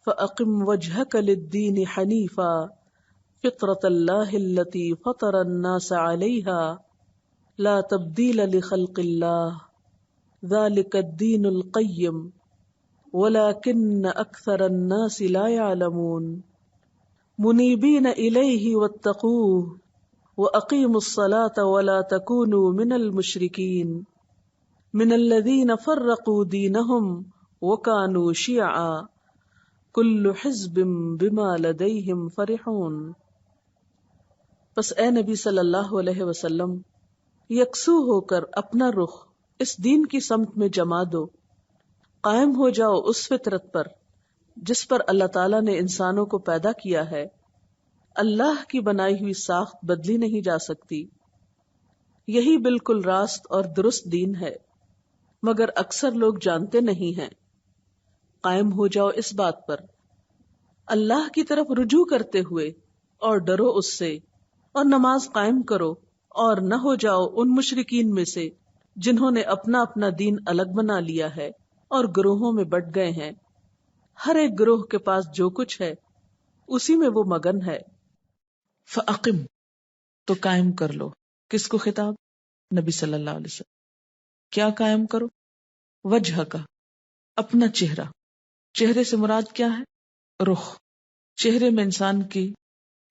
فأقم وجهك للدين حنيفا فطرة الله التي فطر الناس عليها لا تبديل لخلق الله ذلك الدين القيم ولكن أكثر الناس لا يعلمون منيبين إليه واتقوه وأقيموا الصلاة ولا تكونوا من المشركين من الذين فرقوا دينهم وكانوا شيعا كل حزب بما لديهم فرحون۔ پس اے نبی صلی اللہ علیہ وسلم یکسو ہو کر اپنا رخ اس دین کی سمت میں جما دو، قائم ہو جاؤ اس فطرت پر جس پر اللہ تعالیٰ نے انسانوں کو پیدا کیا ہے۔ اللہ کی بنائی ہوئی ساخت بدلی نہیں جا سکتی، یہی بالکل راست اور درست دین ہے، مگر اکثر لوگ جانتے نہیں ہیں۔ قائم ہو جاؤ اس بات پر، اللہ کی طرف رجوع کرتے ہوئے، اور ڈرو اس سے، اور نماز قائم کرو، اور نہ ہو جاؤ ان مشرکین میں سے جنہوں نے اپنا اپنا دین الگ بنا لیا ہے اور گروہوں میں بٹ گئے ہیں۔ ہر ایک گروہ کے پاس جو کچھ ہے اسی میں وہ مگن ہے۔ فَأَقِم، تو قائم کر لو۔ کس کو خطاب؟ نبی صلی اللہ علیہ وسلم۔ کیا قائم کرو؟ وجہ کا، اپنا چہرہ۔ چہرے سے مراد کیا ہے؟ رخ۔ چہرے میں انسان کی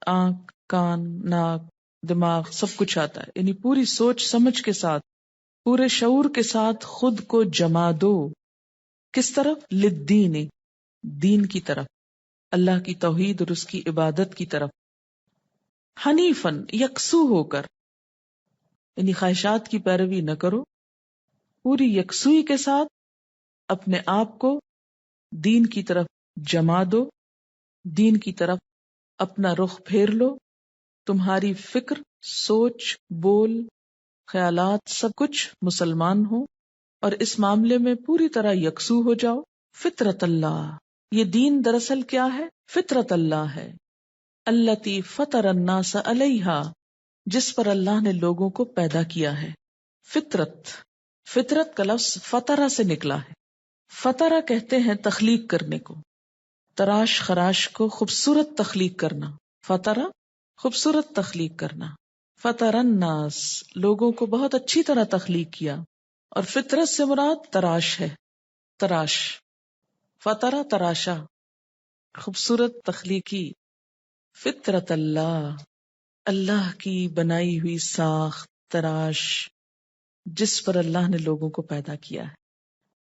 آنکھ، کان، ناک، دماغ سب کچھ آتا ہے، یعنی پوری سوچ سمجھ کے ساتھ، پورے شعور کے ساتھ خود کو جما دو۔ کس طرف؟ للدین، دین کی طرف، اللہ کی توحید اور اس کی عبادت کی طرف۔ حنیفن، یکسو ہو کر، یعنی خواہشات کی پیروی نہ کرو، پوری یکسوئی کے ساتھ اپنے آپ کو دین کی طرف جما دو، دین کی طرف اپنا رخ پھیر لو۔ تمہاری فکر، سوچ، بول، خیالات سب کچھ مسلمان ہو، اور اس معاملے میں پوری طرح یکسو ہو جاؤ۔ فطرت اللہ، یہ دین دراصل کیا ہے؟ فطرت اللہ ہے، التی فطر الناس علیہا، جس پر اللہ نے لوگوں کو پیدا کیا ہے۔ فطرت، فطرت کا لفظ فطرہ سے نکلا ہے۔ فطرہ کہتے ہیں تخلیق کرنے کو، تراش خراش کو خوبصورت تخلیق کرنا۔ فطرہ، خوبصورت تخلیق کرنا۔ فطر الناس، لوگوں کو بہت اچھی طرح تخلیق کیا، اور فطرت سے مراد تراش ہے، تراش۔ فطرہ، تراشا، خوبصورت تخلیقی۔ فطرت اللہ، اللہ کی بنائی ہوئی ساخت، تراش، جس پر اللہ نے لوگوں کو پیدا کیا ہے۔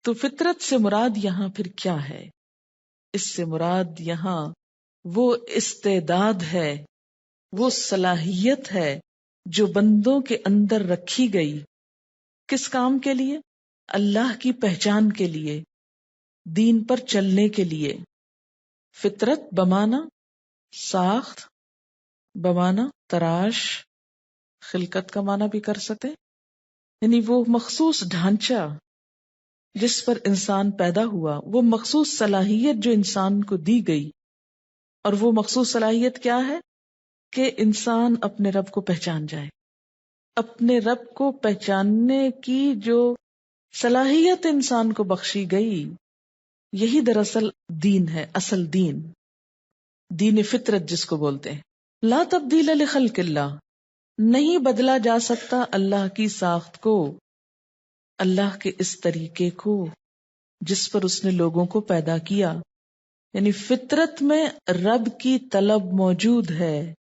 تو فطرت سے مراد یہاں پھر کیا ہے؟ اس سے مراد یہاں وہ استعداد ہے، وہ صلاحیت ہے جو بندوں کے اندر رکھی گئی۔ کس کام کے لیے؟ اللہ کی پہچان کے لیے، دین پر چلنے کے لیے۔ فطرت بمانا ساخت، بمانا تراش، خلقت کا معنی بھی کر سکتے، یعنی وہ مخصوص ڈھانچہ جس پر انسان پیدا ہوا، وہ مخصوص صلاحیت جو انسان کو دی گئی۔ اور وہ مخصوص صلاحیت کیا ہے؟ کہ انسان اپنے رب کو پہچان جائے۔ اپنے رب کو پہچاننے کی جو صلاحیت انسان کو بخشی گئی، یہی دراصل دین ہے، اصل دین، دین فطرت جس کو بولتے ہیں۔ لا تبدیل لخلق اللہ، نہیں بدلا جا سکتا اللہ کی ساخت کو، اللہ کے اس طریقے کو جس پر اس نے لوگوں کو پیدا کیا۔ یعنی فطرت میں رب کی طلب موجود ہے،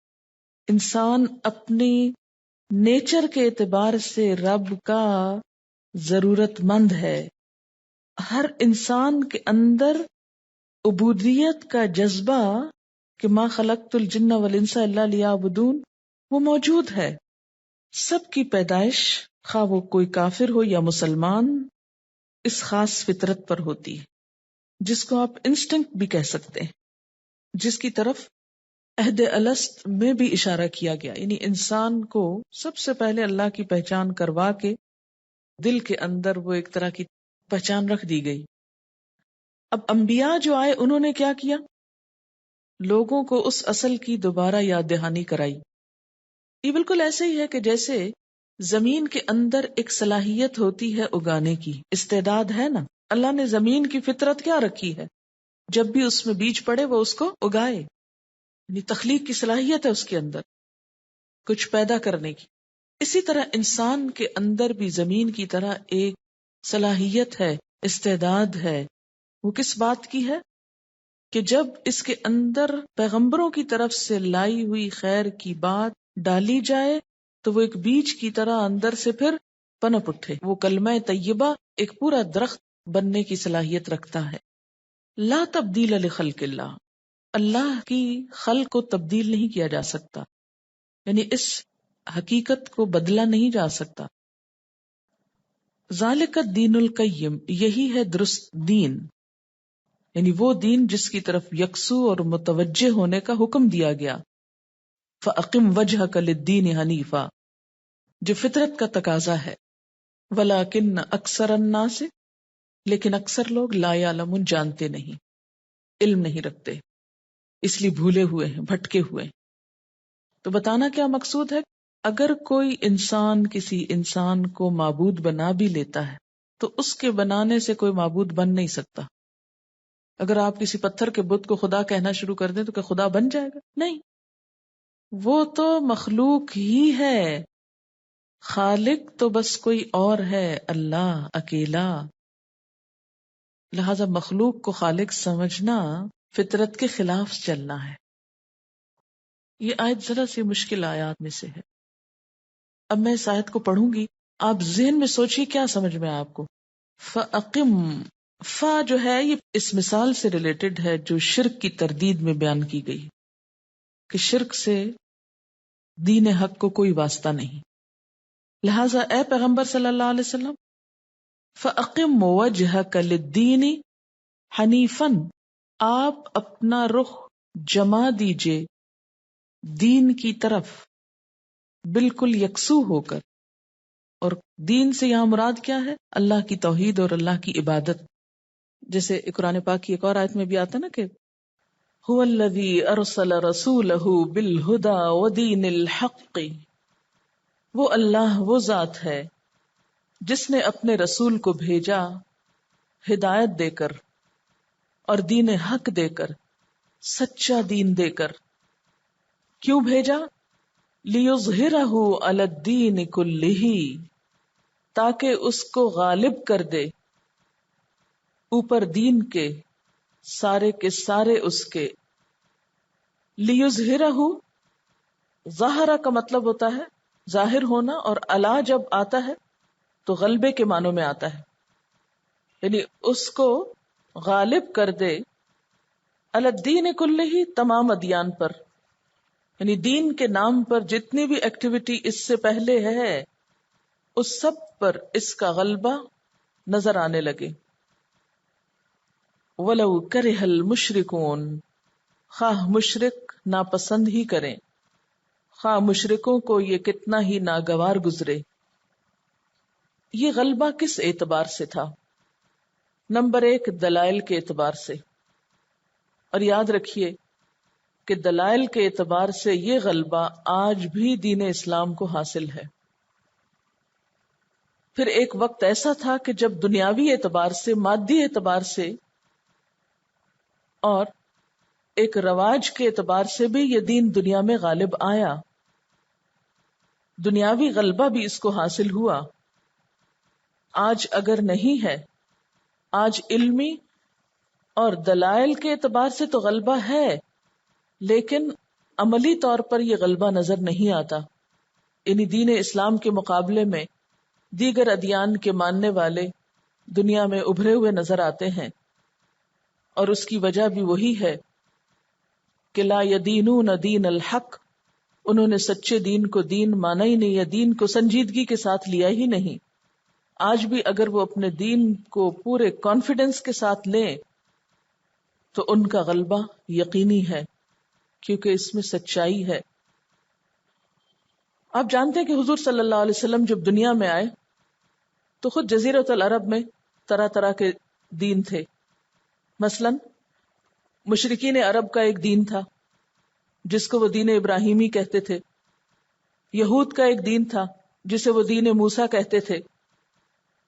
انسان اپنی نیچر کے اعتبار سے رب کا ضرورت مند ہے۔ ہر انسان کے اندر عبودیت کا جذبہ کہ ما خلقت الجن والانس الا لیعبدون وہ موجود ہے۔ سب کی پیدائش، خواہ وہ کوئی کافر ہو یا مسلمان، اس خاص فطرت پر ہوتی ہے جس کو آپ انسٹنکٹ بھی کہہ سکتے ہیں، جس کی طرف عہد الست میں بھی اشارہ کیا گیا۔ یعنی انسان کو سب سے پہلے اللہ کی پہچان کروا کے دل کے اندر وہ ایک طرح کی پہچان رکھ دی گئی۔ اب انبیاء جو آئے انہوں نے کیا کیا؟ لوگوں کو اس اصل کی دوبارہ یاد دہانی کرائی۔ یہ بالکل ایسے ہی ہے کہ جیسے زمین کے اندر ایک صلاحیت ہوتی ہے اگانے کی، استعداد ہے نا۔ اللہ نے زمین کی فطرت کیا رکھی ہے؟ جب بھی اس میں بیج پڑے وہ اس کو اگائے، یعنی تخلیق کی صلاحیت ہے اس کے اندر، کچھ پیدا کرنے کی. اسی طرح انسان کے اندر بھی زمین کی طرح ایک صلاحیت ہے، استعداد ہے. وہ کس بات کی ہے؟ کہ جب اس کے اندر پیغمبروں کی طرف سے لائی ہوئی خیر کی بات ڈالی جائے تو وہ ایک بیج کی طرح اندر سے پھر پنپ اٹھے. وہ کلمہ طیبہ ایک پورا درخت بننے کی صلاحیت رکھتا ہے. لا تبدیل لخلق اللہ، اللہ کی خلق کو تبدیل نہیں کیا جا سکتا، یعنی اس حقیقت کو بدلا نہیں جا سکتا. ذالک الدین القیم، یہی ہے درست دین، یعنی وہ دین جس کی طرف یکسو اور متوجہ ہونے کا حکم دیا گیا. فَأَقِمْ وَجْهَكَ لِلدِّينِ حَنِيفًا، جو فطرت کا تقاضا ہے. وَلَكِنَّ أَكْثَرَ النَّاسِ، لیکن اکثر لوگ لا یعلمون، جانتے نہیں، علم نہیں رکھتے، اس لیے بھولے ہوئے ہیں، بھٹکے ہوئے ہیں. تو بتانا کیا مقصود ہے؟ اگر کوئی انسان کسی انسان کو معبود بنا بھی لیتا ہے تو اس کے بنانے سے کوئی معبود بن نہیں سکتا. اگر آپ کسی پتھر کے بت کو خدا کہنا شروع کر دیں تو کیا خدا بن جائے گا؟ نہیں، وہ تو مخلوق ہی ہے. خالق تو بس کوئی اور ہے، اللہ اکیلا. لہذا مخلوق کو خالق سمجھنا فطرت کے خلاف چلنا ہے. یہ آیت ذرا سی مشکل آیات میں سے ہے. اب میں اس آیت کو پڑھوں گی، آپ ذہن میں سوچیے کیا سمجھ میں آپ کو. فَأَقِمْ، فا جو ہے یہ اس مثال سے ریلیٹڈ ہے جو شرک کی تردید میں بیان کی گئی کہ شرک سے دین حق کو کوئی واسطہ نہیں. لہٰذا اے پیغمبر صلی اللہ علیہ وسلم، فَأَقِمْ وَجْهَكَ لِلدِّينِ حَنِيفًا، آپ اپنا رخ جما دیجئے دین کی طرف بالکل یکسو ہو کر. اور دین سے یہاں مراد کیا ہے؟ اللہ کی توحید اور اللہ کی عبادت. جیسے قرآن پاک کی ایک اور آیت میں بھی آتا نا کہ هو الذی ارسل رسولہ بالہدی ودین الحق، وہ اللہ وہ ذات ہے جس نے اپنے رسول کو بھیجا ہدایت دے کر اور دین حق دے کر، سچا دین دے کر. کیوں بھیجا؟ لیظہرہ علی الدین کلہ، تاکہ اس کو غالب کر دے اوپر دین کے سارے اس کے. لیظہرہ، ظاہرہ کا مطلب ہوتا ہے ظاہر ہونا، اور علا جب آتا ہے تو غلبے کے معنوں میں آتا ہے، یعنی اس کو غالب کر دے علی الدین کلہ، تمام ادیان پر. یعنی دین کے نام پر جتنی بھی ایکٹیویٹی اس سے پہلے ہے اس سب پر اس کا غلبہ نظر آنے لگے. وَلَوْ كَرِهَ الْمُشْرِكُونَ، خواہ مشرک ناپسند ہی کریں، خواہ مشرکوں کو یہ کتنا ہی ناگوار گزرے. یہ غلبہ کس اعتبار سے تھا؟ نمبر 1 دلائل کے اعتبار سے. اور یاد رکھیے کہ دلائل کے اعتبار سے یہ غلبہ آج بھی دین اسلام کو حاصل ہے. پھر ایک وقت ایسا تھا کہ جب دنیاوی اعتبار سے، مادی اعتبار سے اور ایک رواج کے اعتبار سے بھی یہ دین دنیا میں غالب آیا، دنیاوی غلبہ بھی اس کو حاصل ہوا. آج اگر نہیں ہے، آج علمی اور دلائل کے اعتبار سے تو غلبہ ہے، لیکن عملی طور پر یہ غلبہ نظر نہیں آتا. یعنی دین اسلام کے مقابلے میں دیگر ادیان کے ماننے والے دنیا میں ابھرے ہوئے نظر آتے ہیں، اور اس کی وجہ بھی وہی ہے کہ لا یدینون دین الحق، انہوں نے سچے دین کو دین مانا ہی نہیں، یا دین کو سنجیدگی کے ساتھ لیا ہی نہیں. آج بھی اگر وہ اپنے دین کو پورے کانفیڈنس کے ساتھ لیں تو ان کا غلبہ یقینی ہے، کیونکہ اس میں سچائی ہے. آپ جانتے ہیں کہ حضور صلی اللہ علیہ وسلم جب دنیا میں آئے تو خود جزیرۃ العرب میں طرح طرح کے دین تھے. مثلا مشرکین عرب کا ایک دین تھا جس کو وہ دین ابراہیمی کہتے تھے. یہود کا ایک دین تھا جسے وہ دین موسیٰ کہتے تھے.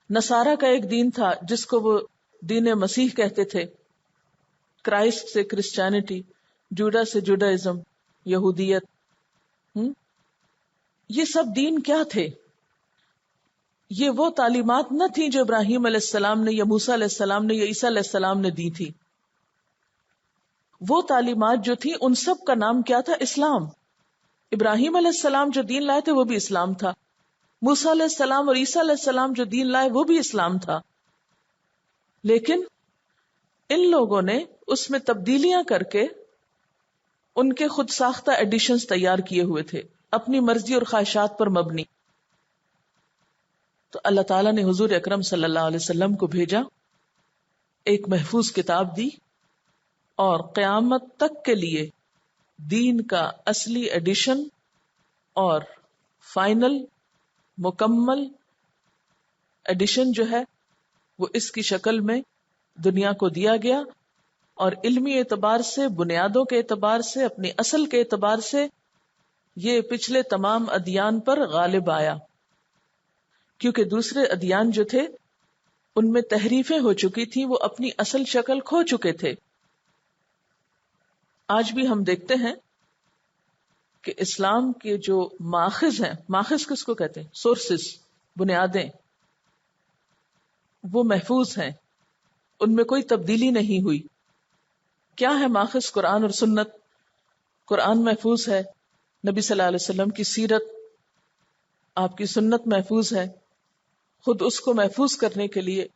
نصارہ کا ایک دین تھا جس کو وہ دین مسیح کہتے تھے. کرائسٹ سے کرسچینٹی، جوڈا سے جوڈائزم، یہودیت، یہ سب دین کیا تھے؟ یہ وہ تعلیمات نہ تھیں جو ابراہیم علیہ السلام نے یا موسیٰ علیہ السلام نے یا عیسیٰ علیہ السلام نے دی تھی. وہ تعلیمات جو تھیں ان سب کا نام کیا تھا؟ اسلام. ابراہیم علیہ السلام جو دین لائے تھے وہ بھی اسلام تھا، موسیٰ علیہ السلام اور عیسیٰ علیہ السلام جو دین لائے وہ بھی اسلام تھا. لیکن ان لوگوں نے اس میں تبدیلیاں کر کے ان کے خود ساختہ ایڈیشنز تیار کیے ہوئے تھے، اپنی مرضی اور خواہشات پر مبنی. تو اللہ تعالیٰ نے حضور اکرم صلی اللہ علیہ وسلم کو بھیجا، ایک محفوظ کتاب دی، اور قیامت تک کے لیے دین کا اصلی ایڈیشن اور فائنل مکمل ایڈیشن جو ہے وہ اس کی شکل میں دنیا کو دیا گیا، اور علمی اعتبار سے، بنیادوں کے اعتبار سے، اپنی اصل کے اعتبار سے یہ پچھلے تمام ادیان پر غالب آیا، کیونکہ دوسرے ادیان جو تھے ان میں تحریفیں ہو چکی تھیں، وہ اپنی اصل شکل کھو چکے تھے. آج بھی ہم دیکھتے ہیں کہ اسلام کے جو ماخذ ہیں، ماخذ کس کو کہتے ہیں؟ سورسز، بنیادیں، وہ محفوظ ہیں، ان میں کوئی تبدیلی نہیں ہوئی. کیا ہے ماخذ؟ قرآن اور سنت. قرآن محفوظ ہے، نبی صلی اللہ علیہ وسلم کی سیرت، آپ کی سنت محفوظ ہے. خود اس کو محفوظ کرنے کے لیے،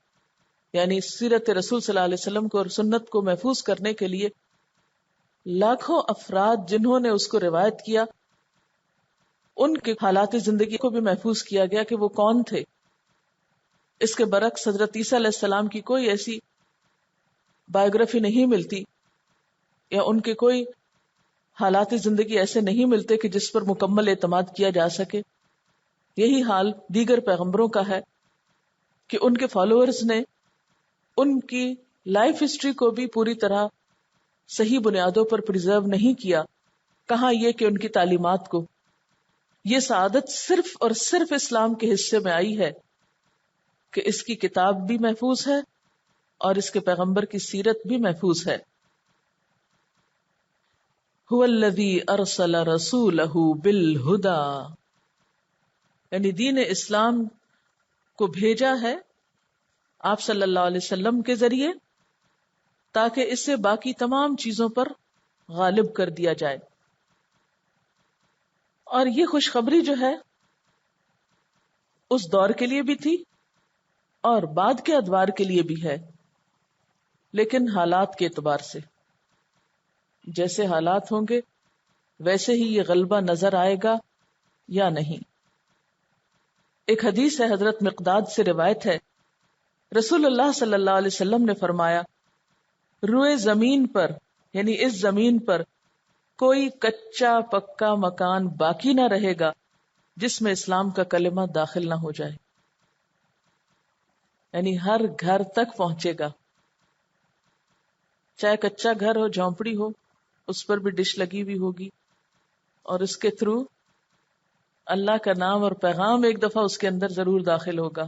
یعنی سیرت رسول صلی اللہ علیہ وسلم کو اور سنت کو محفوظ کرنے کے لیے لاکھوں افراد جنہوں نے اس کو روایت کیا، ان کے حالات زندگی کو بھی محفوظ کیا گیا کہ وہ کون تھے. اس کے برعکس حضرت عیسیٰ علیہ السلام کی کوئی ایسی بایوگرافی نہیں ملتی، یا ان کے کوئی حالات زندگی ایسے نہیں ملتے کہ جس پر مکمل اعتماد کیا جا سکے. یہی حال دیگر پیغمبروں کا ہے کہ ان کے فالوورز نے ان کی لائف ہسٹری کو بھی پوری طرح صحیح بنیادوں پر پریزرو نہیں کیا. کہاں یہ کہ ان کی تعلیمات کو. یہ سعادت صرف اور صرف اسلام کے حصے میں آئی ہے کہ اس کی کتاب بھی محفوظ ہے اور اس کے پیغمبر کی سیرت بھی محفوظ ہے. هو الذی ارسل رسولہ بالہدی، یعنی دین اسلام کو بھیجا ہے آپ صلی اللہ علیہ وسلم کے ذریعے تاکہ اسے باقی تمام چیزوں پر غالب کر دیا جائے. اور یہ خوشخبری جو ہے اس دور کے لیے بھی تھی اور بعد کے ادوار کے لیے بھی ہے، لیکن حالات کے اعتبار سے جیسے حالات ہوں گے ویسے ہی یہ غلبہ نظر آئے گا یا نہیں. ایک حدیث ہے، حضرت مقداد سے روایت ہے، رسول اللہ صلی اللہ علیہ وسلم نے فرمایا، روئے زمین پر، یعنی اس زمین پر کوئی کچا پکا مکان باقی نہ رہے گا جس میں اسلام کا کلمہ داخل نہ ہو جائے. یعنی ہر گھر تک پہنچے گا، چاہے کچا گھر ہو، جھونپڑی ہو، اس پر بھی ڈش لگی ہوئی ہوگی، اور اس کے تھرو اللہ کا نام اور پیغام ایک دفعہ اس کے اندر ضرور داخل ہوگا،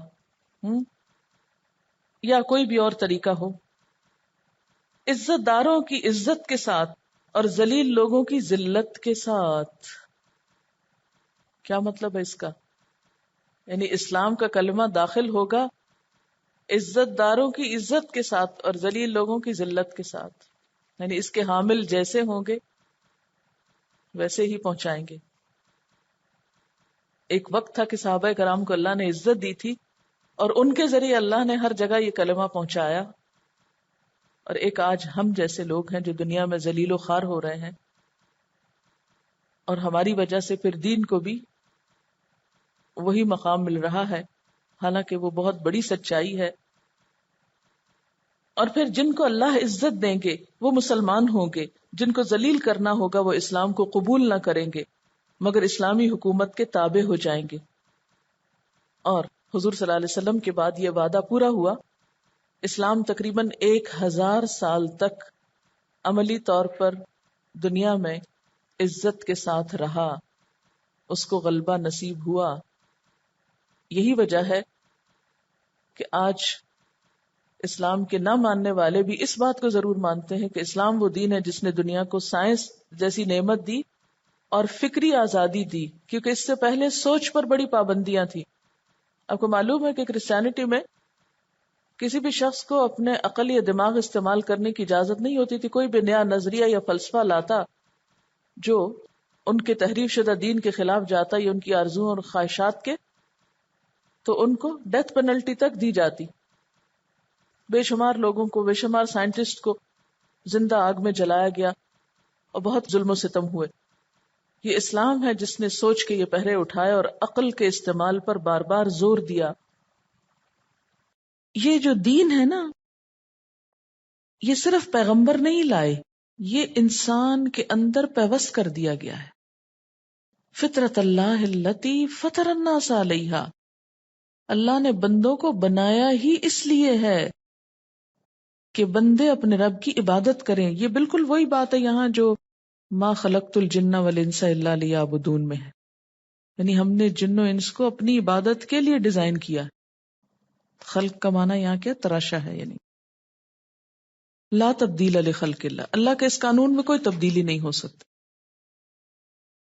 یا کوئی بھی اور طریقہ ہو. عزت داروں کی عزت کے ساتھ اور ذلیل لوگوں کی ذلت کے ساتھ. کیا مطلب ہے اس کا؟ یعنی اسلام کا کلمہ داخل ہوگا عزت داروں کی عزت کے ساتھ اور ذلیل لوگوں کی ذلت کے ساتھ. یعنی اس کے حامل جیسے ہوں گے ویسے ہی پہنچائیں گے. ایک وقت تھا کہ صحابہ کرام کو اللہ نے عزت دی تھی اور ان کے ذریعے اللہ نے ہر جگہ یہ کلمہ پہنچایا، اور ایک آج ہم جیسے لوگ ہیں جو دنیا میں ذلیل و خوار ہو رہے ہیں، اور ہماری وجہ سے پھر دین کو بھی وہی مقام مل رہا ہے، حالانکہ وہ بہت بڑی سچائی ہے. اور پھر جن کو اللہ عزت دیں گے وہ مسلمان ہوں گے، جن کو ذلیل کرنا ہوگا وہ اسلام کو قبول نہ کریں گے مگر اسلامی حکومت کے تابع ہو جائیں گے. اور حضور صلی اللہ علیہ وسلم کے بعد یہ وعدہ پورا ہوا. اسلام تقریباً 1000 سال تک عملی طور پر دنیا میں عزت کے ساتھ رہا، اس کو غلبہ نصیب ہوا. یہی وجہ ہے کہ آج اسلام کے نہ ماننے والے بھی اس بات کو ضرور مانتے ہیں کہ اسلام وہ دین ہے جس نے دنیا کو سائنس جیسی نعمت دی اور فکری آزادی دی، کیونکہ اس سے پہلے سوچ پر بڑی پابندیاں تھیں۔ آپ کو معلوم ہے کہ کرسچینٹی میں کسی بھی شخص کو اپنے عقل یا دماغ استعمال کرنے کی اجازت نہیں ہوتی تھی۔ کوئی بھی نیا نظریہ یا فلسفہ لاتا جو ان کے تحریف شدہ دین کے خلاف جاتا یا ان کی آرزوؤں اور خواہشات کے، تو ان کو ڈیتھ پینلٹی تک دی جاتی۔ بے شمار لوگوں کو، بے شمار سائنٹسٹ کو زندہ آگ میں جلایا گیا اور بہت ظلم و ستم ہوئے۔ یہ اسلام ہے جس نے سوچ کے یہ پہرے اٹھائے اور عقل کے استعمال پر بار بار زور دیا۔ یہ جو دین ہے نا، یہ صرف پیغمبر نہیں لائے، یہ انسان کے اندر پیوست کر دیا گیا ہے۔ فطرت اللہ التی فطر الناس علیہا، اللہ نے بندوں کو بنایا ہی اس لیے ہے کہ بندے اپنے رب کی عبادت کریں۔ یہ بالکل وہی بات ہے یہاں جو ما خلقت الجن والانس الا لیعبدون میں ہے، یعنی ہم نے جن و انس کو اپنی عبادت کے لیے ڈیزائن کیا۔ خلق کا معنی یہاں کیا؟ تراشا ہے، یعنی لا تبدیل لخلق اللہ، اللہ کے اس قانون میں کوئی تبدیلی نہیں ہو سکتی۔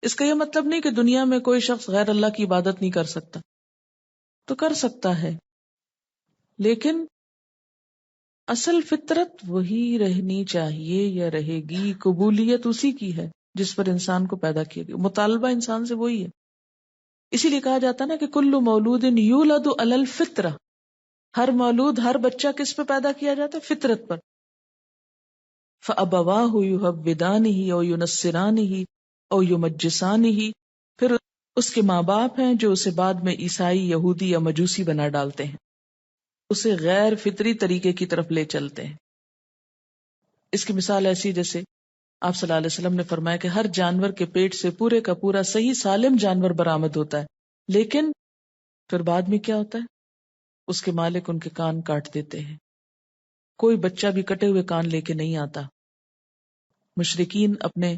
اس کا یہ مطلب نہیں کہ دنیا میں کوئی شخص غیر اللہ کی عبادت نہیں کر سکتا، تو کر سکتا ہے، لیکن اصل فطرت وہی رہنی چاہیے یا رہے گی، قبولیت اسی کی ہے جس پر انسان کو پیدا کیا گیا، مطالبہ انسان سے وہی ہے۔ اسی لیے کہا جاتا نا کہ کل مولود یولد علی الفطرہ، ہر مولود، ہر بچہ کس پہ پیدا کیا جاتا ہے؟ فطرت پر۔ فَأَبَوَاهُ يُهَوِّدَانِهِ أَوْ يُنَصِّرَانِهِ أَوْ يُمَجِّسَانِهِ، پھر اس کے ماں باپ ہیں جو اسے بعد میں عیسائی، یہودی یا مجوسی بنا ڈالتے ہیں، اسے غیر فطری طریقے کی طرف لے چلتے ہیں۔ اس کی مثال ایسی جیسے آپ صلی اللہ علیہ وسلم نے فرمایا کہ ہر جانور کے پیٹ سے پورے کا پورا صحیح سالم جانور برآمد ہوتا ہے، لیکن پھر بعد میں کیا ہوتا ہے؟ اس کے مالک ان کے کان کاٹ دیتے ہیں۔ کوئی بچہ بھی کٹے ہوئے کان لے کے نہیں آتا۔ مشرکین اپنے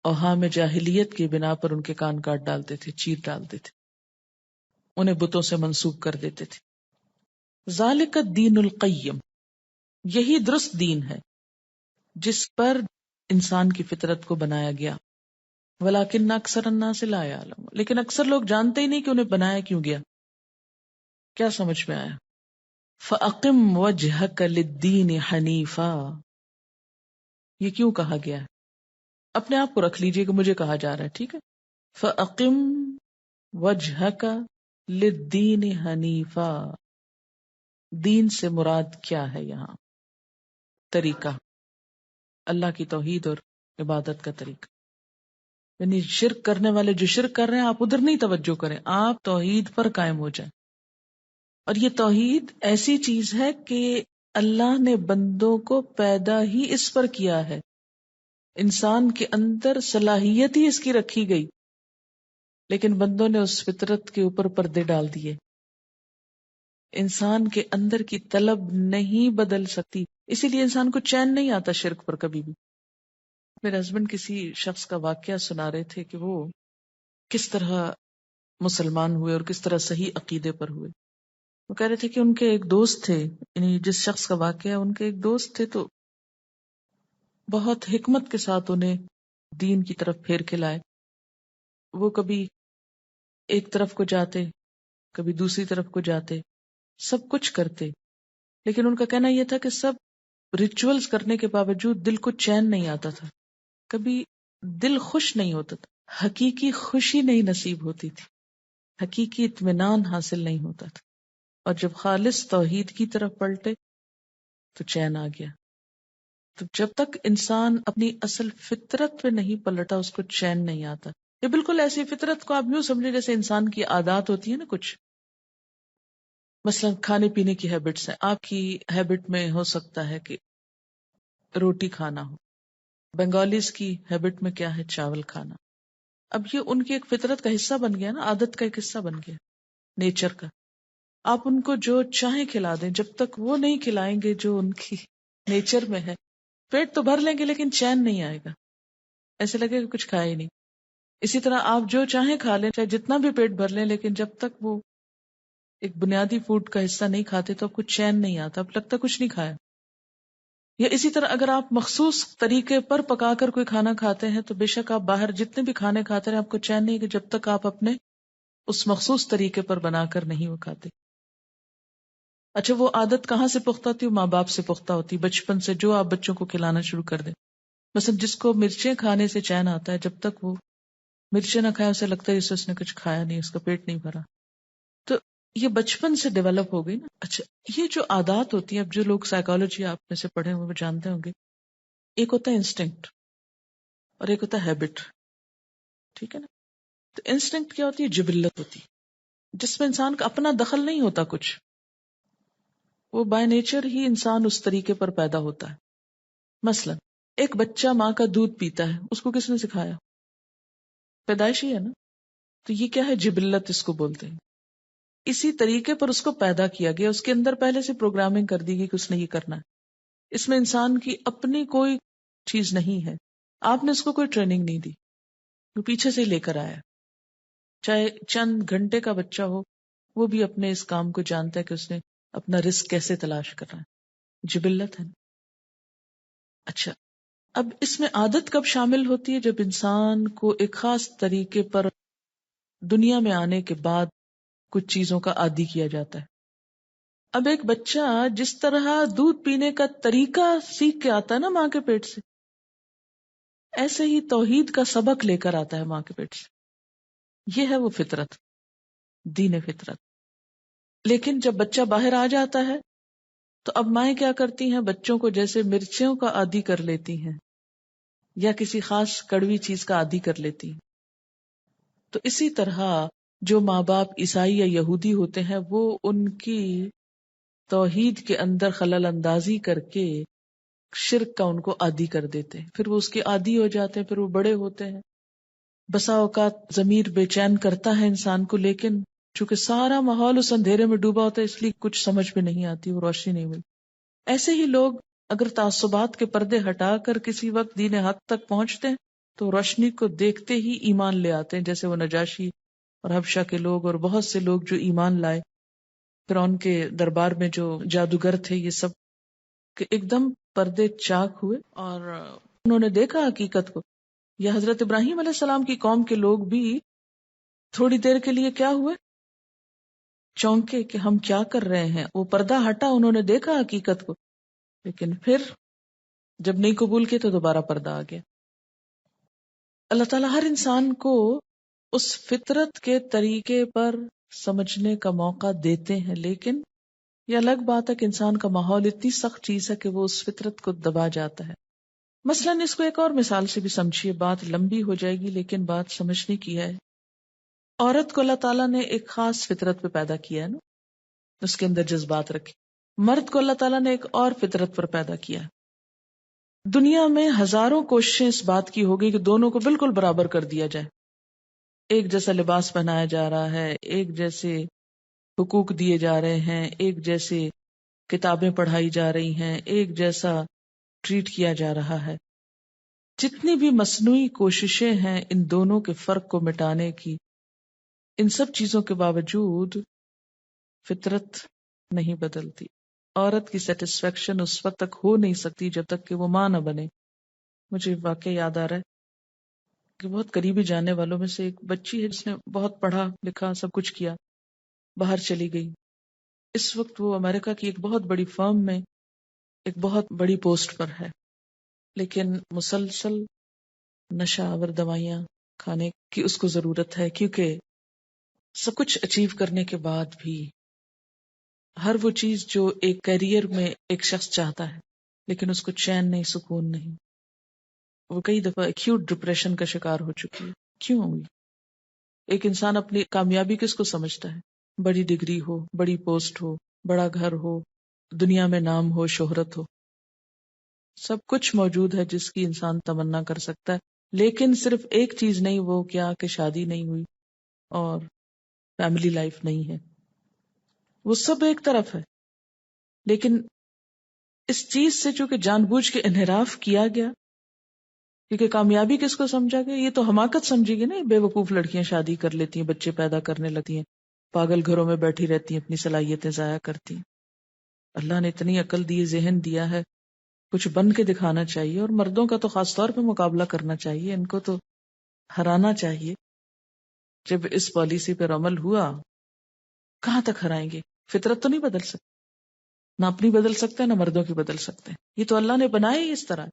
اوہام جاہلیت کی بنا پر ان کے کان کاٹ ڈالتے تھے، چیر ڈالتے تھے، انہیں بتوں سے منسوب کر دیتے تھے۔ ذالک الدین القیم، یہی درست دین ہے جس پر انسان کی فطرت کو بنایا گیا۔ ولیکن اکثر الناس لا یعلمون، لیکن اکثر لوگ جانتے ہی نہیں کہ انہیں بنایا کیوں گیا۔ کیا سمجھ میں آیا؟ فَأَقِمْ وَجْهَكَ لِلدِّينِ حَنِيفًا، یہ کیوں کہا گیا ہے؟ اپنے آپ کو رکھ لیجئے کہ مجھے کہا جا رہا ہے، ٹھیک ہے؟ فَأَقِمْ وَجْهَكَ لِلدِّينِ حَنِيفًا، دین سے مراد کیا ہے یہاں؟ طریقہ، اللہ کی توحید اور عبادت کا طریقہ۔ یعنی شرک کرنے والے جو شرک کر رہے ہیں، آپ ادھر نہیں توجہ کریں، آپ توحید پر قائم ہو جائیں۔ اور یہ توحید ایسی چیز ہے کہ اللہ نے بندوں کو پیدا ہی اس پر کیا ہے، انسان کے اندر صلاحیت ہی اس کی رکھی گئی، لیکن بندوں نے اس فطرت کے اوپر پردے ڈال دیے۔ انسان کے اندر کی طلب نہیں بدل سکتی، اسی لیے انسان کو چین نہیں آتا شرک پر کبھی بھی۔ میرے ہسبینڈ کسی شخص کا واقعہ سنا رہے تھے کہ وہ کس طرح مسلمان ہوئے اور کس طرح صحیح عقیدے پر ہوئے۔ وہ کہہ رہے تھے کہ ان کے ایک دوست تھے، یعنی جس شخص کا واقعہ ہے ان کے ایک دوست تھے، تو بہت حکمت کے ساتھ انہیں دین کی طرف پھیر کے لائے۔ وہ کبھی ایک طرف کو جاتے، کبھی دوسری طرف کو جاتے، سب کچھ کرتے، لیکن ان کا کہنا یہ تھا کہ سب ریچولز کرنے کے باوجود دل کو چین نہیں آتا تھا، کبھی دل خوش نہیں ہوتا تھا، حقیقی خوشی نہیں نصیب ہوتی تھی، حقیقی اطمینان حاصل نہیں ہوتا تھا۔ اور جب خالص توحید کی طرف پلٹے تو چین آ گیا۔ تو جب تک انسان اپنی اصل فطرت پہ نہیں پلٹا، اس کو چین نہیں آتا۔ یہ بالکل ایسی فطرت کو آپ یوں سمجھے جیسے انسان کی عادات ہوتی ہے نا کچھ، مثلا کھانے پینے کی ہیبٹس ہیں۔ آپ کی ہیبٹ میں ہو سکتا ہے کہ روٹی کھانا ہو، بنگالیز کی ہیبٹ میں کیا ہے؟ چاول کھانا۔ اب یہ ان کی ایک فطرت کا حصہ بن گیا نا، عادت کا ایک حصہ بن گیا، نیچر کا۔ آپ ان کو جو چاہیں کھلا دیں، جب تک وہ نہیں کھلائیں گے جو ان کی نیچر میں ہے، پیٹ تو بھر لیں گے لیکن چین نہیں آئے گا، ایسے لگے کہ کچھ کھایا ہی نہیں۔ اسی طرح آپ جو چاہیں کھا لیں، چاہے جتنا بھی پیٹ بھر لیں، لیکن جب تک وہ ایک بنیادی فوڈ کا حصہ نہیں کھاتے تو آپ کو چین نہیں آتا، اب لگتا کچھ نہیں کھایا. یا اسی طرح اگر آپ مخصوص طریقے پر پکا کر کوئی کھانا کھاتے ہیں تو بے شک آپ باہر جتنے بھی کھانے کھاتے ہیں آپ کو چین نہیں کہ جب تک آپ اپنے اس مخصوص طریقے پر بنا کر نہیں وہ کھاتے. اچھا وہ عادت کہاں سے پختہ ہوتی ہے؟ ماں باپ سے پختہ ہوتی، بچپن سے جو آپ بچوں کو کھلانا شروع کر دیں. مثلا جس کو مرچیں کھانے سے چین آتا ہے، جب تک وہ مرچیں نہ کھائے اسے لگتا ہے جسے اس نے کچھ کھایا نہیں، اس کا پیٹ نہیں بھرا. تو یہ بچپن سے ڈیولپ ہو گئی نا. اچھا یہ جو عادات ہوتی ہیں، اب جو لوگ سائیکالوجی آپ میں سے پڑھے ہوئے وہ جانتے ہوں گے، ایک ہوتا ہے انسٹنکٹ اور ایک ہوتا ہے ہیبٹ. ٹھیک ہے نا؟ تو انسٹنکٹ کیا ہوتی ہے؟ جبلت ہوتی ہے، جس میں انسان کا اپنا دخل نہیں ہوتا کچھ، وہ بائی نیچر ہی انسان اس طریقے پر پیدا ہوتا ہے. مثلا ایک بچہ ماں کا دودھ پیتا ہے، اس کو کس نے سکھایا؟ پیدائشی ہے نا. تو یہ کیا ہے؟ جبلت اس کو بولتے ہیں. اسی طریقے پر اس کو پیدا کیا گیا، اس کے اندر پہلے سے پروگرامنگ کر دی گئی کہ اس نے یہ کرنا ہے. اس میں انسان کی اپنی کوئی چیز نہیں ہے، آپ نے اس کو کوئی ٹریننگ نہیں دی، وہ پیچھے سے ہی لے کر آیا. چاہے چند گھنٹے کا بچہ ہو، وہ بھی اپنے اس کام کو جانتا ہے کہ اس نے اپنا رزق کیسے تلاش کرنا ہے. جبلت ہے. اچھا اب اس میں عادت کب شامل ہوتی ہے؟ جب انسان کو ایک خاص طریقے پر دنیا میں آنے کے بعد کچھ چیزوں کا عادی کیا جاتا ہے. اب ایک بچہ جس طرح دودھ پینے کا طریقہ سیکھ کے آتا ہے نا ماں کے پیٹ سے، ایسے ہی توحید کا سبق لے کر آتا ہے ماں کے پیٹ سے. یہ ہے وہ فطرت، دین فطرت. لیکن جب بچہ باہر آ جاتا ہے تو اب مائیں کیا کرتی ہیں؟ بچوں کو جیسے مرچیوں کا عادی کر لیتی ہیں یا کسی خاص کڑوی چیز کا عادی کر لیتی ہیں. تو اسی طرح جو ماں باپ عیسائی یا یہودی ہوتے ہیں وہ ان کی توحید کے اندر خلل اندازی کر کے شرک کا ان کو عادی کر دیتے ہیں، پھر وہ اس کے عادی ہو جاتے ہیں، پھر وہ بڑے ہوتے ہیں. بسا اوقات ضمیر بے چین کرتا ہے انسان کو، لیکن چونکہ سارا ماحول اس اندھیرے میں ڈوبا ہوتا ہے اس لیے کچھ سمجھ میں نہیں آتی، وہ روشنی نہیں ملتی. ایسے ہی لوگ اگر تعصبات کے پردے ہٹا کر کسی وقت دین حق تک پہنچتے ہیں تو روشنی کو دیکھتے ہی ایمان لے آتے ہیں، جیسے وہ نجاشی اور حبشہ کے لوگ اور بہت سے لوگ جو ایمان لائے فرعون کے دربار میں، جو جادوگر تھے، یہ سب کہ ایک دم پردے چاک ہوئے اور انہوں نے دیکھا حقیقت کو. یا حضرت ابراہیم علیہ السلام کی قوم کے لوگ بھی تھوڑی دیر کے لیے کیا ہوئے؟ چونکے کہ ہم کیا کر رہے ہیں. وہ پردہ ہٹا، انہوں نے دیکھا حقیقت کو، لیکن پھر جب نہیں قبول کیا تو دوبارہ پردہ آ گیا. اللہ تعالیٰ ہر انسان کو اس فطرت کے طریقے پر سمجھنے کا موقع دیتے ہیں، لیکن یہ الگ بات ہے کہ انسان کا ماحول اتنی سخت چیز ہے کہ وہ اس فطرت کو دبا جاتا ہے. مثلاً اس کو ایک اور مثال سے بھی سمجھیے، بات لمبی ہو جائے گی لیکن بات سمجھنے کی ہے. عورت کو اللہ تعالیٰ نے ایک خاص فطرت پہ پیدا کیا ہے نا، اس کے اندر جذبات رکھے. مرد کو اللہ تعالیٰ نے ایک اور فطرت پر پیدا کیا ہے. دنیا میں ہزاروں کوششیں اس بات کی ہو گئی کہ دونوں کو بالکل برابر کر دیا جائے. ایک جیسا لباس پہنایا جا رہا ہے، ایک جیسے حقوق دیے جا رہے ہیں، ایک جیسے کتابیں پڑھائی جا رہی ہیں، ایک جیسا ٹریٹ کیا جا رہا ہے. جتنی بھی مصنوعی کوششیں ہیں ان دونوں کے فرق کو مٹانے کی، ان سب چیزوں کے باوجود فطرت نہیں بدلتی. عورت کی سیٹسفیکشن اس وقت تک ہو نہیں سکتی جب تک کہ وہ ماں نہ بنے. مجھے واقعہ یاد آ رہا ہے کہ بہت قریبی جاننے والوں میں سے ایک بچی ہے جس نے بہت پڑھا لکھا، سب کچھ کیا، باہر چلی گئی. اس وقت وہ امریکہ کی ایک بہت بڑی فرم میں ایک بہت بڑی پوسٹ پر ہے، لیکن مسلسل نشہ آور دوائیاں کھانے کی اس کو ضرورت ہے، کیونکہ سب کچھ اچیو کرنے کے بعد بھی ہر وہ چیز جو ایک کیریئر میں ایک شخص چاہتا ہے لیکن اس کو چین نہیں، سکون نہیں. وہ کئی دفعہ ایکیوٹ ڈپریشن کا شکار ہو چکی ہے. کیوں ہوئی؟ ایک انسان اپنی کامیابی کس کو سمجھتا ہے؟ بڑی ڈگری ہو، بڑی پوسٹ ہو، بڑا گھر ہو، دنیا میں نام ہو، شہرت ہو. سب کچھ موجود ہے جس کی انسان تمنا کر سکتا ہے، لیکن صرف ایک چیز نہیں، وہ کیا کہ شادی نہیں ہوئی اور فیملی لائف نہیں ہے. وہ سب ایک طرف ہے، لیکن اس چیز سے چونکہ جان بوجھ کے انحراف کیا گیا، کیونکہ کامیابی کس کو سمجھا گیا؟ یہ تو حماقت سمجھی گئی نا. بے وقوف لڑکیاں شادی کر لیتی ہیں، بچے پیدا کرنے لگتی ہیں، پاگل گھروں میں بیٹھی رہتی ہیں، اپنی صلاحیتیں ضائع کرتی ہیں. اللہ نے اتنی عقل دی، ذہن دیا ہے، کچھ بن کے دکھانا چاہیے. اور مردوں کا تو خاص طور پہ مقابلہ کرنا چاہیے، ان کو تو ہرانا چاہیے. جب اس پالیسی پر عمل ہوا، کہاں تک ہرائیں گے؟ فطرت تو نہیں بدل سکتے، نہ اپنی بدل سکتے ہیں، نہ مردوں کی بدل سکتے ہیں. یہ تو اللہ نے بنایا ہی اس طرح.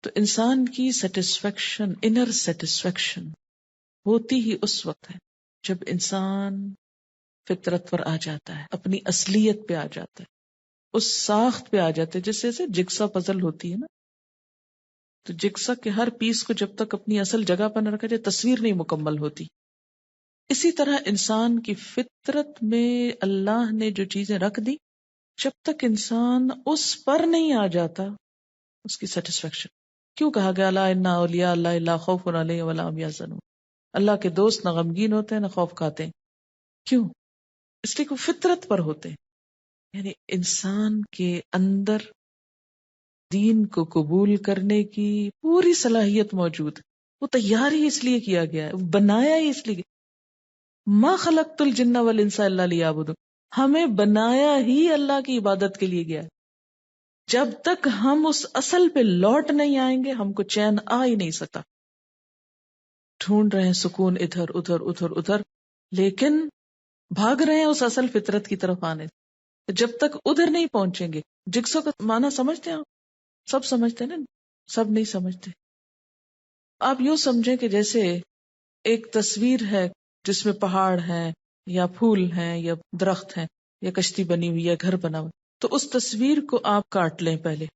تو انسان کی سیٹسفیکشن، انر سیٹسفیکشن ہوتی ہی اس وقت ہے جب انسان فطرت پر آ جاتا ہے، اپنی اصلیت پہ آ جاتا ہے، اس ساخت پہ آ جاتے ہیں جیسے جگسا پزل ہوتی ہے نا. تو جگسا کے ہر پیس کو جب تک اپنی اصل جگہ پر نہ رکھا جائے، تصویر نہیں مکمل ہوتی. اسی طرح انسان کی فطرت میں اللہ نے جو چیزیں رکھ دی، جب تک انسان اس پر نہیں آ جاتا، اس کی سیٹسفیکشن. کیوں کہا گیا لا ان اولیاء اللہ لا خوف علیہم ولا هم یحزنون؟ اللہ کے دوست نہ غمگین ہوتے ہیں نہ خوف کھاتے ہیں. کیوں؟ اس لیے کہ وہ فطرت پر ہوتے ہیں. یعنی انسان کے اندر دین کو قبول کرنے کی پوری صلاحیت موجود ہے. وہ تیار ہی اس لیے کیا گیا ہے، بنایا ہی اس لیے. ما خلقت الجن والانس الا لیعبدون، ہمیں بنایا ہی اللہ کی عبادت کے لیے گیا ہے. جب تک ہم اس اصل پہ لوٹ نہیں آئیں گے، ہم کو چین آ ہی نہیں سکتا. ڈھونڈ رہے ہیں سکون ادھر ادھر ادھر ادھر، لیکن بھاگ رہے ہیں اس اصل فطرت کی طرف آنے. جب تک ادھر نہیں پہنچیں گے. جگسو کا معنی سمجھتے ہیں آپ؟ سب سمجھتے ہیں نا؟ سب نہیں سمجھتے. آپ یوں سمجھیں کہ جیسے ایک تصویر ہے جس میں پہاڑ ہیں یا پھول ہیں یا درخت ہیں یا کشتی بنی ہوئی یا گھر بنا ہوا. تو اس تصویر کو آپ کاٹ لیں پہلے،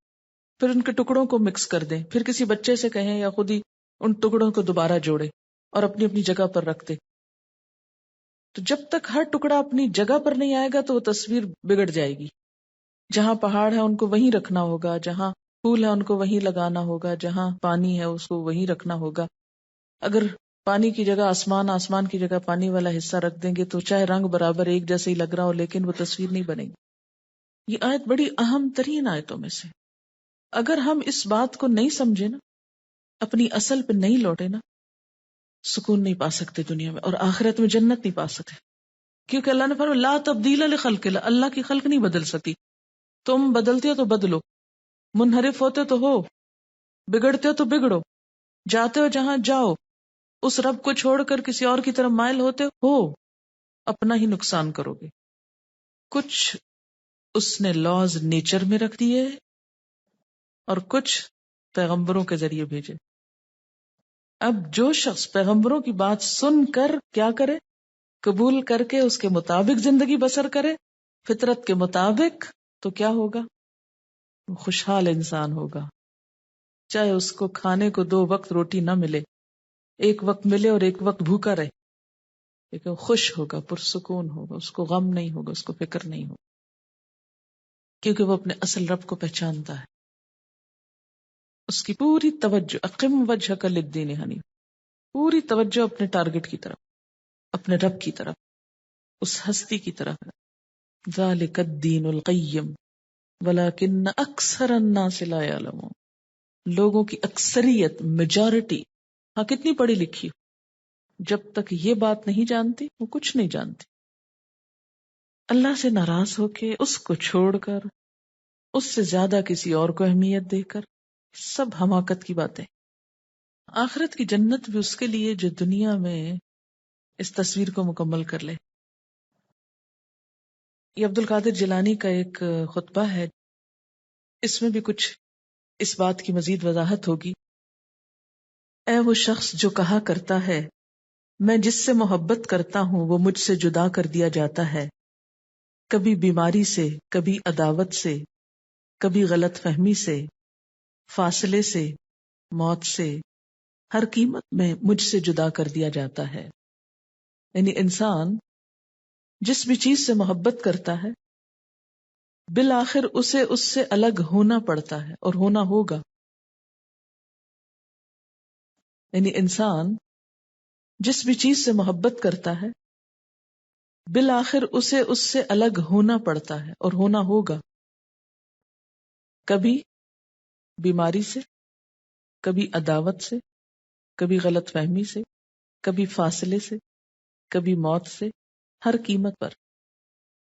پھر ان کے ٹکڑوں کو مکس کر دیں، پھر کسی بچے سے کہیں یا خود ہی ان ٹکڑوں کو دوبارہ جوڑے اور اپنی اپنی جگہ پر رکھ دے. تو جب تک ہر ٹکڑا اپنی جگہ پر نہیں آئے گا تو وہ تصویر بگڑ جائے گی. جہاں پہاڑ ہے ان کو وہیں رکھنا ہوگا، جہاں پھول ہے ان کو وہیں لگانا ہوگا، جہاں پانی ہے اس کو وہیں رکھنا ہوگا. اگر پانی کی جگہ آسمان، آسمان کی جگہ پانی والا حصہ رکھ دیں گے تو چاہے رنگ برابر ایک جیسے ہی لگ رہا ہو لیکن وہ تصویر نہیں بنے گی. یہ آیت بڑی اہم ترین آیتوں میں سے. اگر ہم اس بات کو نہیں سمجھے نا، اپنی اصل پہ نہیں لوٹے نا، سکون نہیں پا سکتے دنیا میں، اور آخرت میں جنت نہیں پا سکتے. کیونکہ اللہ نے فرمایا لا تبدیل لخلق اللہ، اللہ کی خلق نہیں بدل سکتی. تم بدلتے ہو تو بدلو، منحرف ہوتے تو ہو، بگڑتے ہو تو بگڑو، جاتے ہو جہاں جاؤ، اس رب کو چھوڑ کر کسی اور کی طرف مائل ہوتے ہو، اپنا ہی نقصان کرو گے. کچھ اس نے لاز نیچر میں رکھ دیے اور کچھ پیغمبروں کے ذریعے بھیجے. اب جو شخص پیغمبروں کی بات سن کر کیا کرے، قبول کر کے اس کے مطابق زندگی بسر کرے، فطرت کے مطابق، تو کیا ہوگا؟ خوشحال انسان ہوگا. چاہے اس کو کھانے کو 2 وقت روٹی نہ ملے، ایک وقت ملے اور ایک وقت بھوکا رہے، لیکن خوش ہوگا، پرسکون ہوگا، اس کو غم نہیں ہوگا، اس کو فکر نہیں ہوگا، کیونکہ وہ اپنے اصل رب کو پہچانتا ہے. اس کی پوری توجہ اقم وجہک للدین حنیف، پوری توجہ اپنے ٹارگٹ کی طرف، اپنے رب کی طرف، اس ہستی کی طرف. ذالک الدین القیم ولکن اکثر الناس لا یعلمون. لوگوں کی اکثریت، میجورٹی، ہاں کتنی پڑھی لکھی ہو، جب تک یہ بات نہیں جانتی وہ کچھ نہیں جانتی. اللہ سے ناراض ہو کے، اس کو چھوڑ کر، اس سے زیادہ کسی اور کو اہمیت دے کر، سب حماقت کی باتیں. آخرت کی جنت بھی اس کے لیے جو دنیا میں اس تصویر کو مکمل کر لے. یہ عبد القادر جیلانی کا ایک خطبہ ہے، اس میں بھی کچھ اس بات کی مزید وضاحت ہوگی. اے وہ شخص جو کہا کرتا ہے میں جس سے محبت کرتا ہوں وہ مجھ سے جدا کر دیا جاتا ہے، کبھی بیماری سے، کبھی عداوت سے، کبھی غلط فہمی سے، فاصلے سے، موت سے، ہر قیمت میں مجھ سے جدا کر دیا جاتا ہے. یعنی انسان جس بھی چیز سے محبت کرتا ہے بالآخر اسے اس سے الگ ہونا پڑتا ہے اور ہونا ہوگا. یعنی انسان جس بھی چیز سے محبت کرتا ہے بالآخر اسے اس سے الگ ہونا پڑتا ہے اور ہونا ہوگا. کبھی بیماری سے، کبھی عداوت سے، کبھی غلط فہمی سے، کبھی فاصلے سے، کبھی موت سے، ہر قیمت پر.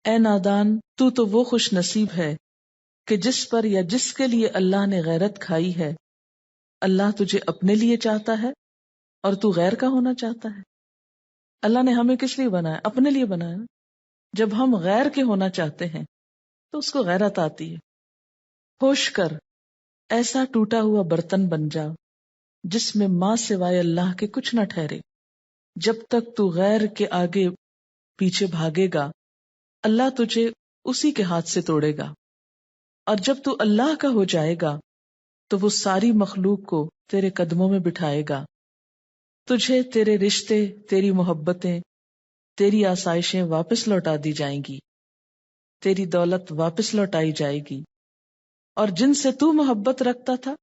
اے نادان، تو وہ خوش نصیب ہے کہ جس پر یا جس کے لیے اللہ نے غیرت کھائی ہے. اللہ تجھے اپنے لیے چاہتا ہے اور تو غیر کا ہونا چاہتا ہے. اللہ نے ہمیں کس لیے بنایا؟ اپنے لیے بنایا. جب ہم غیر کے ہونا چاہتے ہیں تو اس کو غیرت آتی ہے. ہوش کر، ایسا ٹوٹا ہوا برتن بن جا جس میں ماں سوائے اللہ کے کچھ نہ ٹھہرے. جب تک تو غیر کے آگے پیچھے بھاگے گا اللہ تجھے اسی کے ہاتھ سے توڑے گا، اور جب تو اللہ کا ہو جائے گا تو وہ ساری مخلوق کو تیرے قدموں میں بٹھائے گا. تجھے تیرے رشتے، تیری محبتیں، تیری آسائشیں واپس لوٹا دی جائیں گی، تیری دولت واپس لوٹائی جائے گی. اور جن سے تو محبت رکھتا تھا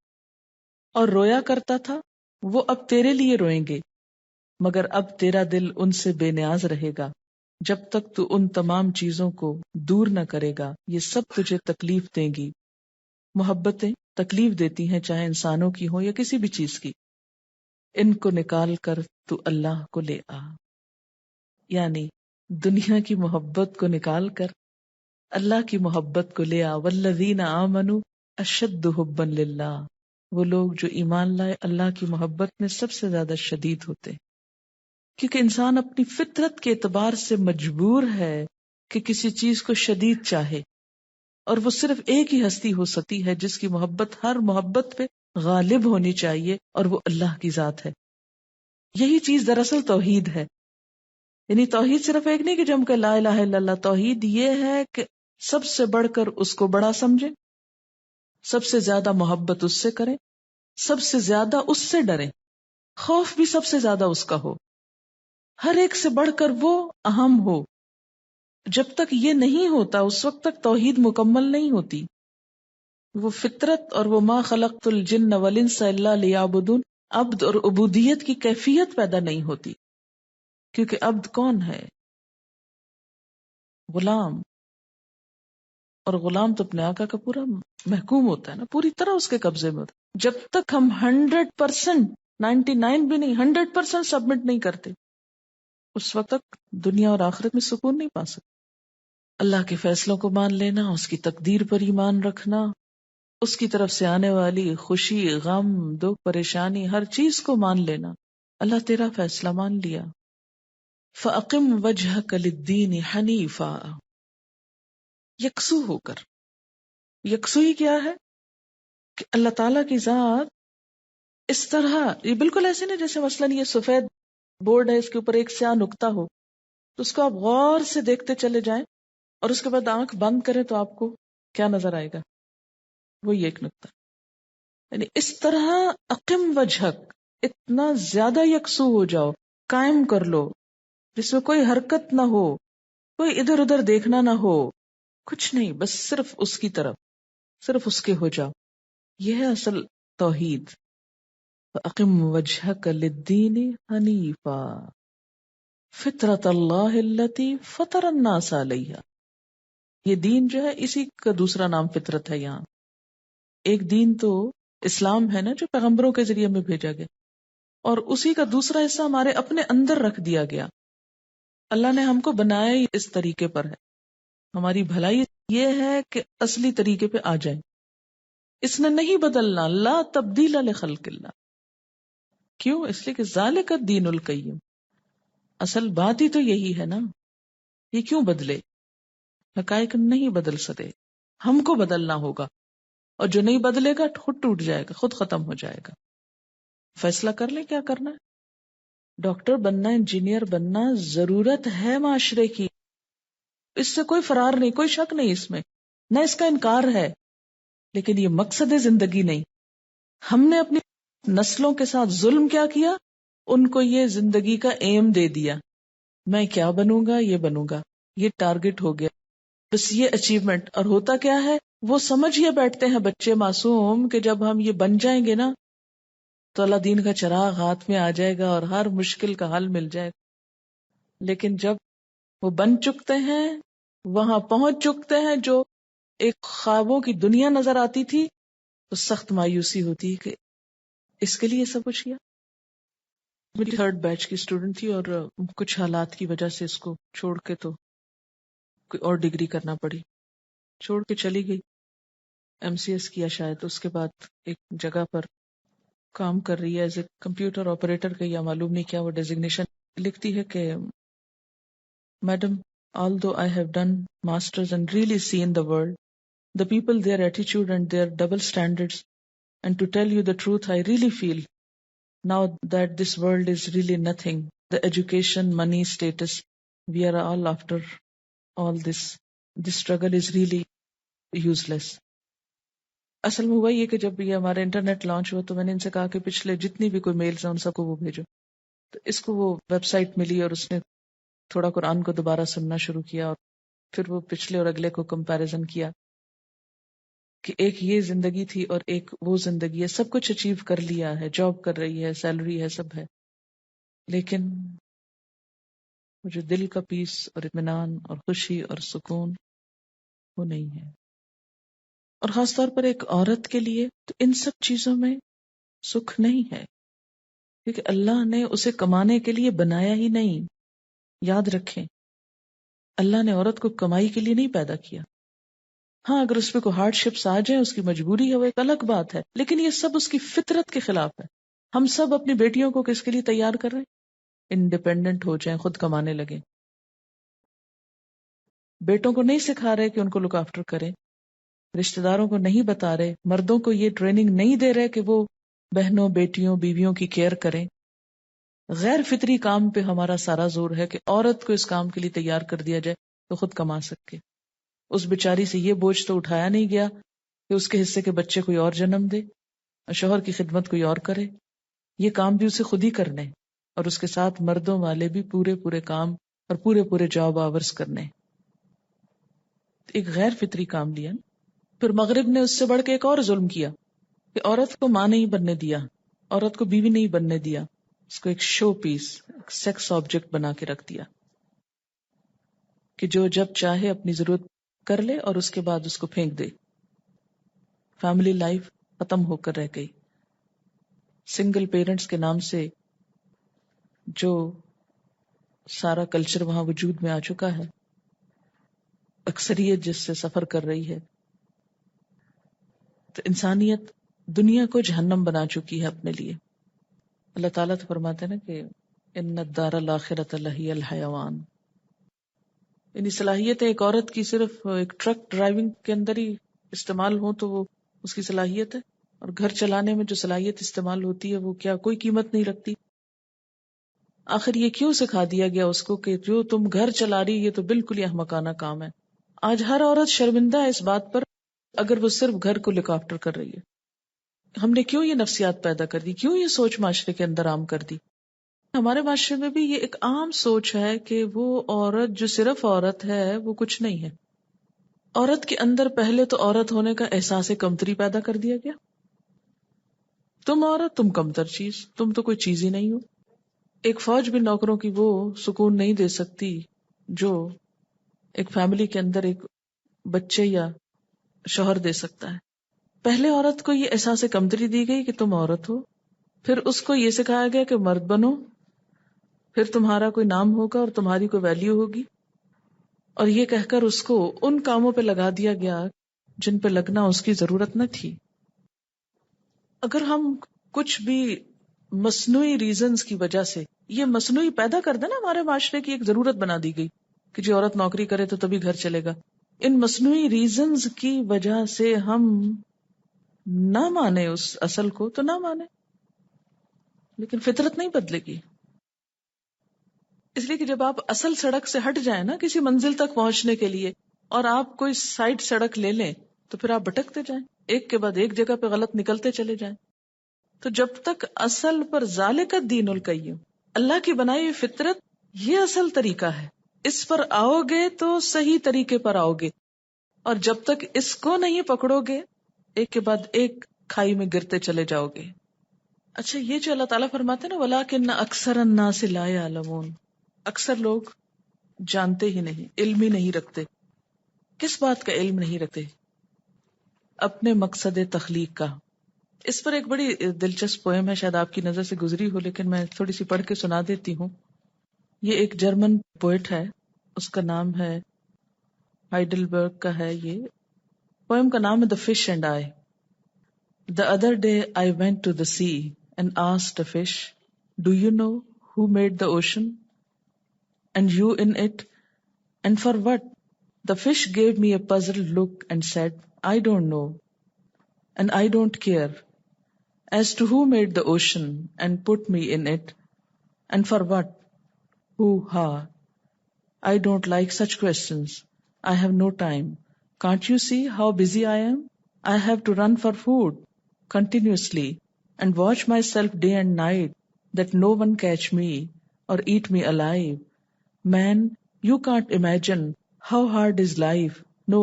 اور رویا کرتا تھا وہ اب تیرے لیے روئیں گے، مگر اب تیرا دل ان سے بے نیاز رہے گا. جب تک تو ان تمام چیزوں کو دور نہ کرے گا یہ سب تجھے تکلیف دیں گی. محبتیں تکلیف دیتی ہیں، چاہے انسانوں کی ہوں یا کسی بھی چیز کی. ان کو نکال کر تو اللہ کو لے آ، یعنی دنیا کی محبت کو نکال کر اللہ کی محبت کو لے آ. والذین آمنوا اشد حبا للہ، وہ لوگ جو ایمان لائے اللہ کی محبت میں سب سے زیادہ شدید ہوتے. کیونکہ انسان اپنی فطرت کے اعتبار سے مجبور ہے کہ کسی چیز کو شدید چاہے، اور وہ صرف ایک ہی ہستی ہو سکتی ہے جس کی محبت ہر محبت پہ غالب ہونی چاہیے، اور وہ اللہ کی ذات ہے. یہی چیز دراصل توحید ہے. یعنی توحید صرف ایک نہیں کہ جم کے لا الہ الا اللہ. توحید یہ ہے کہ سب سے بڑھ کر اس کو بڑا سمجھے، سب سے زیادہ محبت اس سے کریں، سب سے زیادہ اس سے ڈریں، خوف بھی سب سے زیادہ اس کا ہو، ہر ایک سے بڑھ کر وہ اہم ہو. جب تک یہ نہیں ہوتا اس وقت تک توحید مکمل نہیں ہوتی. وہ فطرت اور وہ ما خلقت الجن والانس الا لیعبدون، عبد اور عبودیت کی کیفیت پیدا نہیں ہوتی. کیونکہ عبد کون ہے؟ غلام. اور غلام تو اپنے آقا کا پورا محکوم ہوتا ہے نا، پوری طرح اس کے قبضے میں ہوتا ہے. جب تک ہم 100%، 99 بھی نہیں 100% سبمٹ نہیں کرتے اس وقت تک دنیا اور آخرت میں سکون نہیں پا سکتے. اللہ کے فیصلوں کو مان لینا، اس کی تقدیر پر ایمان رکھنا، اس کی طرف سے آنے والی خوشی، غم، دکھ، پریشانی، ہر چیز کو مان لینا. اللہ تیرا فیصلہ مان لیا. فَأَقِمْ وَجْهَكَ لِلدِّينِ حَنِيفًا، یکسو ہو کر. یکسوئی کیا ہے؟ کہ اللہ تعالیٰ کی ذات اس طرح، یہ بالکل ایسے نہیں جیسے مثلاً یہ سفید بورڈ ہے، اس کے اوپر ایک سیاہ نقطہ ہو تو اس کو آپ غور سے دیکھتے چلے جائیں اور اس کے بعد آنکھ بند کریں تو آپ کو کیا نظر آئے گا؟ وہی ایک نقطہ. یعنی اس طرح اقم وجہک، اتنا زیادہ یکسو ہو جاؤ، قائم کر لو جس میں کوئی حرکت نہ ہو، کوئی ادھر ادھر دیکھنا نہ ہو، کچھ نہیں، بس صرف اس کی طرف، صرف اس کے ہو جاؤ. یہ ہے اصل توحید. فَأَقِمْ وَجْهَكَ لِلدِّينِ حَنِيفًا فِطْرَةَ اللَّهِ الَّتِي فَطَرَ النَّاسَ عَلَيْهَا. یہ دین جو ہے اسی کا دوسرا نام فطرت ہے. یہاں ایک دین تو اسلام ہے نا جو پیغمبروں کے ذریعے میں بھیجا گیا، اور اسی کا دوسرا حصہ ہمارے اپنے اندر رکھ دیا گیا. اللہ نے ہم کو بنایا ہی اس طریقے پر ہے. ہماری بھلائی یہ ہے کہ اصلی طریقے پہ آ جائیں. اس نے نہیں بدلنا، لا تبدیل لخلق اللہ. کیوں؟ اس لیے کہ ذالک الدین القیم. اصل بات ہی تو یہی ہے نا. یہ کیوں بدلے؟ حقائق نہیں بدل سکتے، ہم کو بدلنا ہوگا، اور جو نہیں بدلے گا خود ٹوٹ جائے گا، خود ختم ہو جائے گا. فیصلہ کر لیں کیا کرنا ہے. ڈاکٹر بننا، انجینئر بننا ضرورت ہے معاشرے کی، اس سے کوئی فرار نہیں، کوئی شک نہیں اس میں، نہ اس کا انکار ہے. لیکن یہ مقصد زندگی نہیں. ہم نے اپنی نسلوں کے ساتھ ظلم کیا کیا؟ ان کو یہ زندگی کا ایم دے دیا، میں کیا بنوں گا، یہ بنوں گا، یہ ٹارگٹ ہو گیا، بس یہ اچیومنٹ. اور ہوتا کیا ہے، وہ سمجھ یہ بیٹھتے ہیں بچے معصوم کہ جب ہم یہ بن جائیں گے نا تو اللہ دین کا چراغ ہاتھ میں آ جائے گا اور ہر مشکل کا حل مل جائے گا. لیکن جب وہ بن چکتے ہیں، وہاں پہنچ چکتے ہیں جو ایک خوابوں کی دنیا نظر آتی تھی، تو سخت مایوسی ہوتی ہے کہ اس کے لیے سب کچھ کیا. میری 3rd بیچ کی اسٹوڈنٹ تھی اور کچھ حالات کی وجہ سے اس کو چھوڑ کے تو کوئی اور ڈگری کرنا پڑی، چھوڑ کے چلی گئی، MCS کیا شاید، اس کے بعد ایک جگہ پر کام کر رہی ہے ایز اے کمپیوٹر آپریٹر کا، یا معلوم نہیں کیا وہ ڈیزگنیشن، لکھتی ہے کہ madam although I have done masters and really seen the world, the people, their attitude and their double standards, and to tell you the truth, I really feel now that this world is really nothing. The education, money, status, we are all after all this. This struggle is really useless. اصل میں ہوا یہ کہ جب یہ ہمارا internet launch ہوا تو میں نے ان سے کہا کہ پچھلے جتنی بھی کوئی میلز ہیں ان سب کو وہ بھیجو. تو اس کو وہ ویب سائٹ ملی اور اس نے تھوڑا قرآن کو دوبارہ سننا شروع کیا، اور پھر وہ پچھلے اور اگلے کو کمپیریزن کیا کہ ایک یہ زندگی تھی اور ایک وہ زندگی ہے، سب کچھ اچیو کر لیا ہے، جاب کر رہی ہے، سیلری ہے، سب ہے، لیکن وہ جو دل کا پیس اور اطمینان اور خوشی اور سکون وہ نہیں ہے. اور خاص طور پر ایک عورت کے لیے تو ان سب چیزوں میں سکھ نہیں ہے، کیونکہ اللہ نے اسے کمانے کے لیے بنایا ہی نہیں. یاد رکھیں، اللہ نے عورت کو کمائی کے لیے نہیں پیدا کیا. ہاں اگر اس پہ کوئی ہارڈ شپس آ جائیں، اس کی مجبوری ہے، وہ ایک الگ بات ہے، لیکن یہ سب اس کی فطرت کے خلاف ہے. ہم سب اپنی بیٹیوں کو کس کے لیے تیار کر رہے ہیں؟ انڈیپینڈنٹ ہو جائیں، خود کمانے لگیں. بیٹوں کو نہیں سکھا رہے کہ ان کو لک آفٹر کریں، رشتہ داروں کو نہیں بتا رہے، مردوں کو یہ ٹریننگ نہیں دے رہے کہ وہ بہنوں، بیٹیوں، بیویوں کی کیئر کریں. غیر فطری کام پہ ہمارا سارا زور ہے کہ عورت کو اس کام کے لیے تیار کر دیا جائے تو خود کما سکے. اس بیچاری سے یہ بوجھ تو اٹھایا نہیں گیا کہ اس کے حصے کے بچے کوئی اور جنم دے اور شوہر کی خدمت کوئی اور کرے. یہ کام بھی اسے خود ہی کرنے، اور اس کے ساتھ مردوں والے بھی پورے کام اور پورے جاب آورز کرنے. ایک غیر فطری کام لیا. پھر مغرب نے اس سے بڑھ کے ایک اور ظلم کیا کہ عورت کو ماں نہیں بننے دیا، عورت کو بیوی نہیں بننے دیا، اس کو ایک شو پیس، ایک سیکس آبجیکٹ بنا کے رکھ دیا کہ جو جب چاہے اپنی ضرورت کر لے اور اس کے بعد اس کو پھینک دے. فیملی لائف ختم ہو کر رہ گئی. سنگل پیرنٹس کے نام سے جو سارا کلچر وہاں وجود میں آ چکا ہے، اکثریت جس سے سفر کر رہی ہے، تو انسانیت دنیا کو جہنم بنا چکی ہے اپنے لیے. اللہ تعالیٰ تو فرماتے ہیں نا کہ ان الدار الاخرۃ لہی الحیوان. یعنی صلاحیتیں ایک عورت کی صرف ایک ٹرک ڈرائیونگ کے اندر ہی استعمال ہوں تو وہ اس کی صلاحیت ہے، اور گھر چلانے میں جو صلاحیت استعمال ہوتی ہے وہ کیا کوئی قیمت نہیں رکھتی. آخر یہ کیوں سکھا دیا گیا اس کو کہ جو تم گھر چلا رہی یہ تو بالکل ہی احمقانہ کام ہے. آج ہر عورت شرمندہ ہے اس بات پر اگر وہ صرف گھر کو لک آفٹر کر رہی ہے. ہم نے کیوں یہ نفسیات پیدا کر دی، کیوں یہ سوچ معاشرے کے اندر عام کر دی؟ ہمارے معاشرے میں بھی یہ ایک عام سوچ ہے کہ وہ عورت جو صرف عورت ہے وہ کچھ نہیں ہے. عورت کے اندر پہلے تو عورت ہونے کا احساس کمتری پیدا کر دیا گیا. تم عورت، تم کمتر چیز، تم تو کوئی چیز ہی نہیں ہو. ایک فوج بھی نوکروں کی وہ سکون نہیں دے سکتی جو ایک فیملی کے اندر ایک بچے یا شوہر دے سکتا ہے. پہلے عورت کو یہ احساس کمتری دی گئی کہ تم عورت ہو، پھر اس کو یہ سکھایا گیا کہ مرد بنو، پھر تمہارا کوئی نام ہوگا اور تمہاری کوئی ویلیو ہوگی، اور یہ کہہ کر اس کو ان کاموں پہ لگا دیا گیا جن پہ لگنا اس کی ضرورت نہ تھی. اگر ہم کچھ بھی مصنوعی ریزنز کی وجہ سے یہ مصنوعی پیدا کر دیں نا، ہمارے معاشرے کی ایک ضرورت بنا دی گئی کہ جو عورت نوکری کرے تو تبھی گھر چلے گا. ان مصنوعی ریزنز کی وجہ سے ہم نہ مانے اس اصل کو تو نہ مانے، لیکن فطرت نہیں بدلے گی. اس لیے کہ جب آپ اصل سڑک سے ہٹ جائیں نا کسی منزل تک پہنچنے کے لیے، اور آپ کوئی سائڈ سڑک لے لیں تو پھر آپ بھٹکتے جائیں، ایک کے بعد ایک جگہ پہ غلط نکلتے چلے جائیں. تو جب تک اصل پر ذالک الدین القیم، اللہ کی بنائی ہوئی فطرت یہ اصل طریقہ ہے، اس پر آؤ گے تو صحیح طریقے پر آؤ گے، اور جب تک اس کو نہیں پکڑو گے ایک کے بعد ایک کھائی میں گرتے چلے جاؤ گے. اچھا، یہ جو اللہ تعالیٰ فرماتے ہیں نا وَلَٰكِنَّ أَكْثَرَ النَّاسِ لَا يَعْلَمُونَ، اکثر لوگ جانتے ہی نہیں، علم ہی نہیں رکھتے. کس بات کا علم نہیں رکھتے؟ اپنے مقصد تخلیق کا. اس پر ایک بڑی دلچسپ پوئم ہے، شاید آپ کی نظر سے گزری ہو، لیکن میں تھوڑی سی پڑھ کے سنا دیتی ہوں. یہ ایک جرمن پوئٹ ہے، اس کا نام ہے ہائیڈلبرگ کا ہے. یہ پوئم کا نام ہے The Fish and I. The other day I went to the sea and asked a fish, do you know who made the ocean? And you in it? And for what? The fish gave me a puzzled look and said, I don't know. And I don't care. As to who made the ocean and put me in it? And for what? Hoo-ha. I don't like such questions. I have no time. Can't you see how busy I am? I have to run for food continuously and watch myself day and night that no one catch me or eat me alive. Man, you can't imagine how hard is life. No,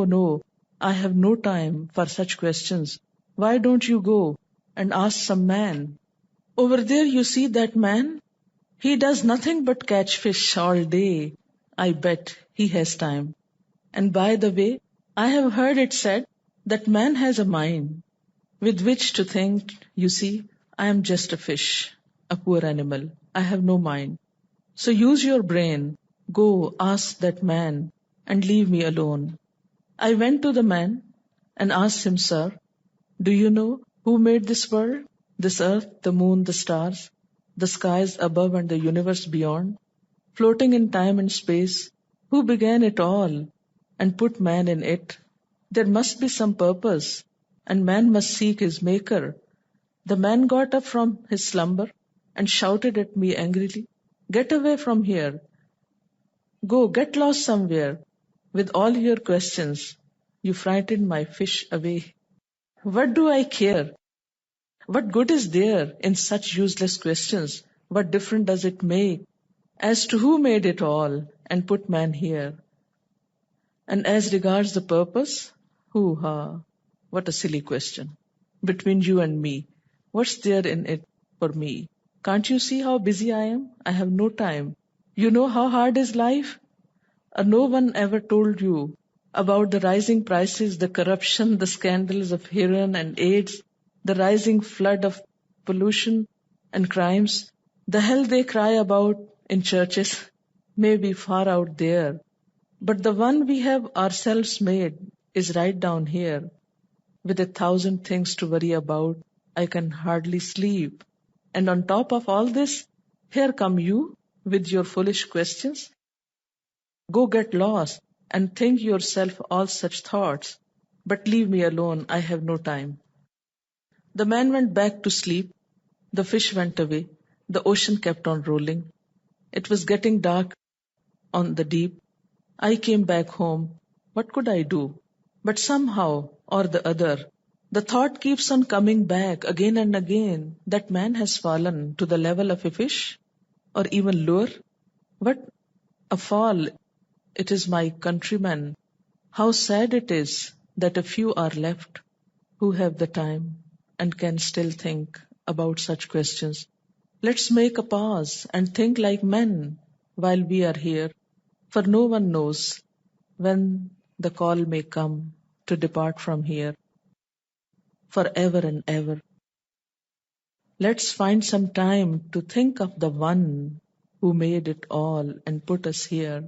I have no time for such questions. Why don't you go and ask some man? Over there you see that man? He does nothing but catch fish all day. I bet he has time. And by the way, I have heard it said that man has a mind with which to think. You see, I am just a fish, a poor animal. I have no mind. So use your brain. Go ask that man and leave me alone. I went to the man and asked him, Sir, do you know who made this world, this earth, the moon, the stars, the skies above and the universe beyond, floating in time and space? Who began it all and put man in it? There must be some purpose, and man must seek his maker. The man got up from his slumber and shouted at me angrily, Get away from here. Go, get lost somewhere with all your questions. You frightened my fish away. What do I care? What good is there in such useless questions? What difference does it make as to who made it all and put man here? And as regards the purpose, hoo-ha, what a silly question. Between you and me, what's there in it for me? Can't you see how busy I am? I have no time. You know how hard is life? No one ever told you about the rising prices, the corruption, the scandals of heroin and AIDS, the rising flood of pollution and crimes. The hell they cry about in churches may be far out there, but the one we have ourselves made is right down here. With 1,000 things to worry about, I can hardly sleep. And on top of all this, here come you with your foolish questions. Go get lost and think yourself all such thoughts, but leave me alone. I have no time. The man went back to sleep. The fish went away. The ocean kept on rolling. It was getting dark on the deep. I came back home. What could I do? But somehow or the other, the thought keeps on coming back again and again that man has fallen to the level of a fish, or even lower. What a fall it is, my countrymen. How sad it is that a few are left who have the time and can still think about such questions. Let's make a pause and think like men while we are here, for no one knows when the call may come to depart from here forever and ever. Let's find some time to think of the one who made it all and put us here.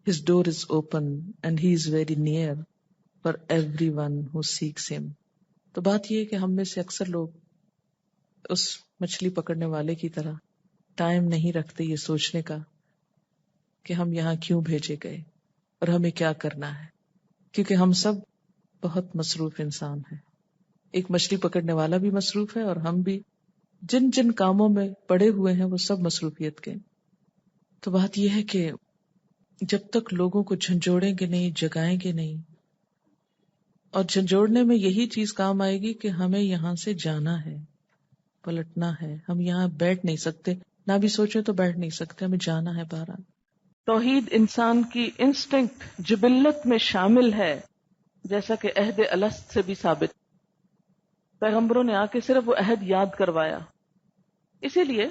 His door is open and he is very near for everyone who seeks him. تو بات یہ ہے کہ ہم میں سے اکثر لوگ اس مچھلی پکڑنے والے کی طرح ٹائم نہیں رکھتے یہ سوچنے کا کہ ہم یہاں کیوں بھیجے گئے اور ہمیں کیا کرنا ہے، کیونکہ ہم سب بہت مصروف انسان ہیں. ایک مچھلی پکڑنے والا بھی مصروف ہے اور ہم بھی جن جن کاموں میں پڑے ہوئے ہیں وہ سب مصروفیت کے. تو بات یہ ہے کہ جب تک لوگوں کو جھنجھوڑیں گے نہیں، جگائیں گے نہیں، اور جھنجھوڑنے میں یہی چیز کام آئے گی کہ ہمیں یہاں سے جانا ہے، پلٹنا ہے. ہم یہاں بیٹھ نہیں سکتے، نہ بھی سوچے تو بیٹھ نہیں سکتے، ہمیں جانا ہے باہر. توحید انسان کی انسٹنکٹ جبلت میں شامل ہے، جیسا کہ عہد الست سے بھی ثابت. پیغمبروں نے آ کے صرف وہ عہد یاد کروایا. اسی لیے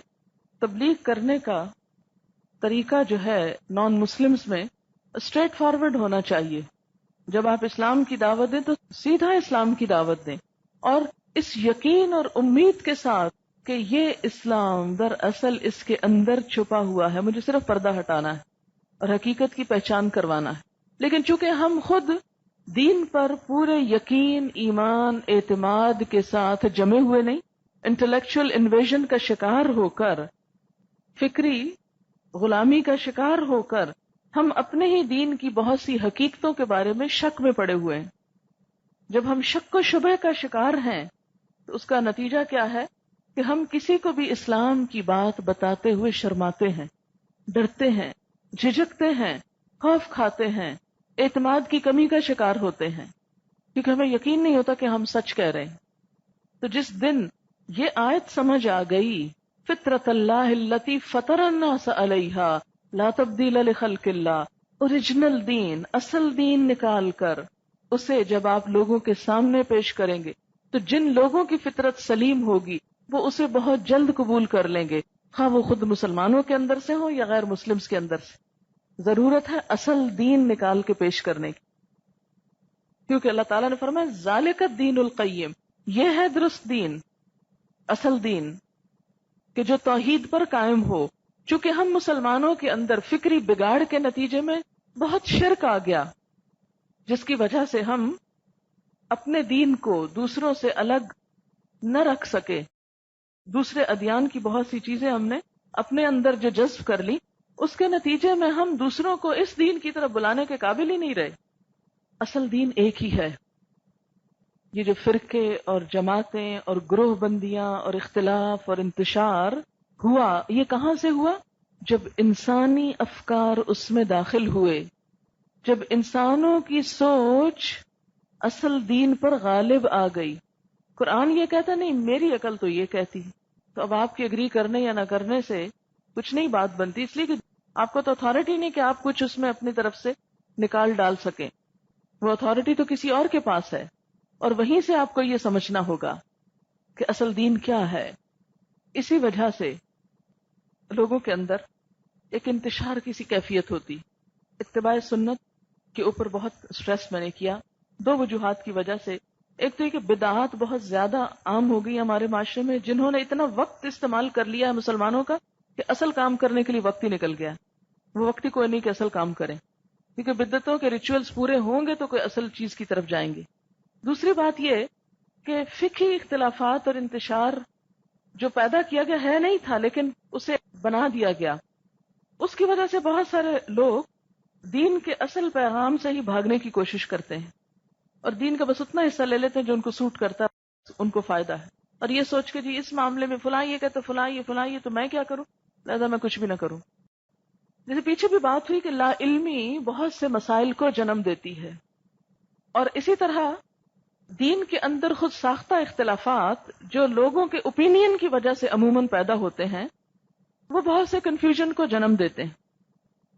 تبلیغ کرنے کا طریقہ جو ہے نان مسلمز میں اسٹریٹ فارورڈ ہونا چاہیے. جب آپ اسلام کی دعوت دیں تو سیدھا اسلام کی دعوت دیں، اور اس یقین اور امید کے ساتھ کہ یہ اسلام دراصل اس کے اندر چھپا ہوا ہے، مجھے صرف پردہ ہٹانا ہے اور حقیقت کی پہچان کروانا ہے. لیکن چونکہ ہم خود دین پر پورے یقین، ایمان، اعتماد کے ساتھ جمے ہوئے نہیں، انٹلیکچوئل انویژن کا شکار ہو کر، فکری غلامی کا شکار ہو کر ہم اپنے ہی دین کی بہت سی حقیقتوں کے بارے میں شک میں پڑے ہوئے ہیں. جب ہم شک و شبہ کا شکار ہیں تو اس کا نتیجہ کیا ہے کہ ہم کسی کو بھی اسلام کی بات بتاتے ہوئے شرماتے ہیں، ڈرتے ہیں، جھجکتے ہیں، خوف کھاتے ہیں، اعتماد کی کمی کا شکار ہوتے ہیں، کیونکہ ہمیں یقین نہیں ہوتا کہ ہم سچ کہہ رہے ہیں. تو جس دن یہ آیت سمجھ آ گئی، فطرت اللہ التی فطر الناس علیہا لا تبدیل لخلق اللہ، اوریجنل دین، اصل دین نکال کر اسے جب آپ لوگوں کے سامنے پیش کریں گے تو جن لوگوں کی فطرت سلیم ہوگی وہ اسے بہت جلد قبول کر لیں گے، خواہ وہ خود مسلمانوں کے اندر سے ہو یا غیر مسلمز کے اندر سے. ضرورت ہے اصل دین نکال کے پیش کرنے کی، کیونکہ اللہ تعالیٰ نے فرمایا ذالک الدین القیم، یہ ہے درست دین، اصل دین، کہ جو توحید پر قائم ہو. چونکہ ہم مسلمانوں کے اندر فکری بگاڑ کے نتیجے میں بہت شرک آ گیا، جس کی وجہ سے ہم اپنے دین کو دوسروں سے الگ نہ رکھ سکے. دوسرے ادیان کی بہت سی چیزیں ہم نے اپنے اندر جو جذب کر لی، اس کے نتیجے میں ہم دوسروں کو اس دین کی طرف بلانے کے قابل ہی نہیں رہے. اصل دین ایک ہی ہے. یہ جو فرقے اور جماعتیں اور گروہ بندیاں اور اختلاف اور انتشار ہوا، یہ کہاں سے ہوا؟ جب انسانی افکار اس میں داخل ہوئے، جب انسانوں کی سوچ اصل دین پر غالب آ گئی. قرآن یہ کہتا نہیں، میری عقل تو یہ کہتی. تو اب آپ کی اگری کرنے یا نہ کرنے سے کچھ نہیں بات بنتی، اس لیے کہ آپ کو تو اتھارٹی نہیں کہ آپ کچھ اس میں اپنی طرف سے نکال ڈال سکیں. وہ اتھارٹی تو کسی اور کے پاس ہے، اور وہیں سے آپ کو یہ سمجھنا ہوگا کہ اصل دین کیا ہے. اسی وجہ سے لوگوں کے اندر ایک انتشار کی سی کیفیت ہوتی. اتباع سنت کے اوپر بہت سٹریس میں نے کیا 2 وجوہات کی وجہ سے. ایک تو یہ کہ بدعات بہت زیادہ عام ہو گئی ہمارے معاشرے میں، جنہوں نے اتنا وقت استعمال کر لیا ہے مسلمانوں کا کہ اصل کام کرنے کے لیے وقت ہی نکل گیا. وہ وقت ہی کوئی نہیں کہ اصل کام کریں، کیونکہ بدعتوں کے ریچولز پورے ہوں گے تو کوئی اصل چیز کی طرف جائیں گے. دوسری بات یہ کہ فقہی اختلافات اور انتشار جو پیدا کیا گیا ہے نہیں تھا، لیکن اسے بنا دیا گیا، اس کی وجہ سے بہت سارے لوگ دین کے اصل پیغام سے ہی بھاگنے کی کوشش کرتے ہیں، اور دین کا بس اتنا حصہ لے لیتے ہیں جو ان کو سوٹ کرتا ہے، ان کو فائدہ ہے، اور یہ سوچ کے جی اس معاملے میں فلاں یہ کہتے فلاں یہ تو میں کیا کروں، لہذا میں کچھ بھی نہ کروں. جیسے پیچھے بھی بات ہوئی کہ لا علمی بہت سے مسائل کو جنم دیتی ہے، اور اسی طرح دین کے اندر خود ساختہ اختلافات جو لوگوں کے اوپینین کی وجہ سے عموماً پیدا ہوتے ہیں، وہ بہت سے کنفیوژن کو جنم دیتے ہیں.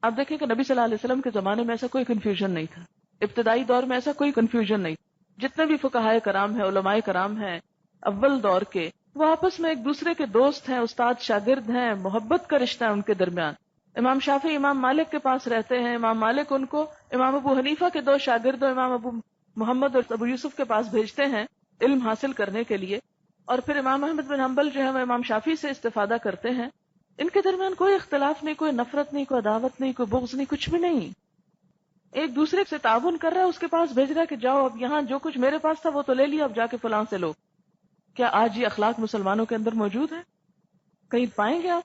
آپ دیکھیں کہ نبی صلی اللہ علیہ وسلم کے زمانے میں ایسا کوئی کنفیوژن نہیں تھا، ابتدائی دور میں ایسا کوئی کنفیوژن نہیں. جتنے بھی فقہائے کرام ہیں، علماء کرام ہیں اول دور کے، وہ آپس میں ایک دوسرے کے دوست ہیں، استاد شاگرد ہیں، محبت کا رشتہ ہے ان کے درمیان. امام شافعی امام مالک کے پاس رہتے ہیں، امام مالک ان کو امام ابو حنیفہ کے 2 شاگردوں امام ابو محمد اور ابو یوسف کے پاس بھیجتے ہیں علم حاصل کرنے کے لیے، اور پھر امام احمد بن حنبل جو ہے وہ امام شافعی سے استفادہ کرتے ہیں. ان کے درمیان کوئی اختلاف نہیں، کوئی نفرت نہیں، کوئی عداوت نہیں، کوئی بغض نہیں، کچھ بھی نہیں. ایک دوسرے سے تعاون کر رہا ہے، اس کے پاس بھیج رہا ہے کہ جاؤ اب یہاں جو کچھ میرے پاس تھا وہ تو لے لیا، اب جا کے فلاں سے لو. کیا آج یہ اخلاق مسلمانوں کے اندر موجود ہے؟ کہیں پائیں گے آپ؟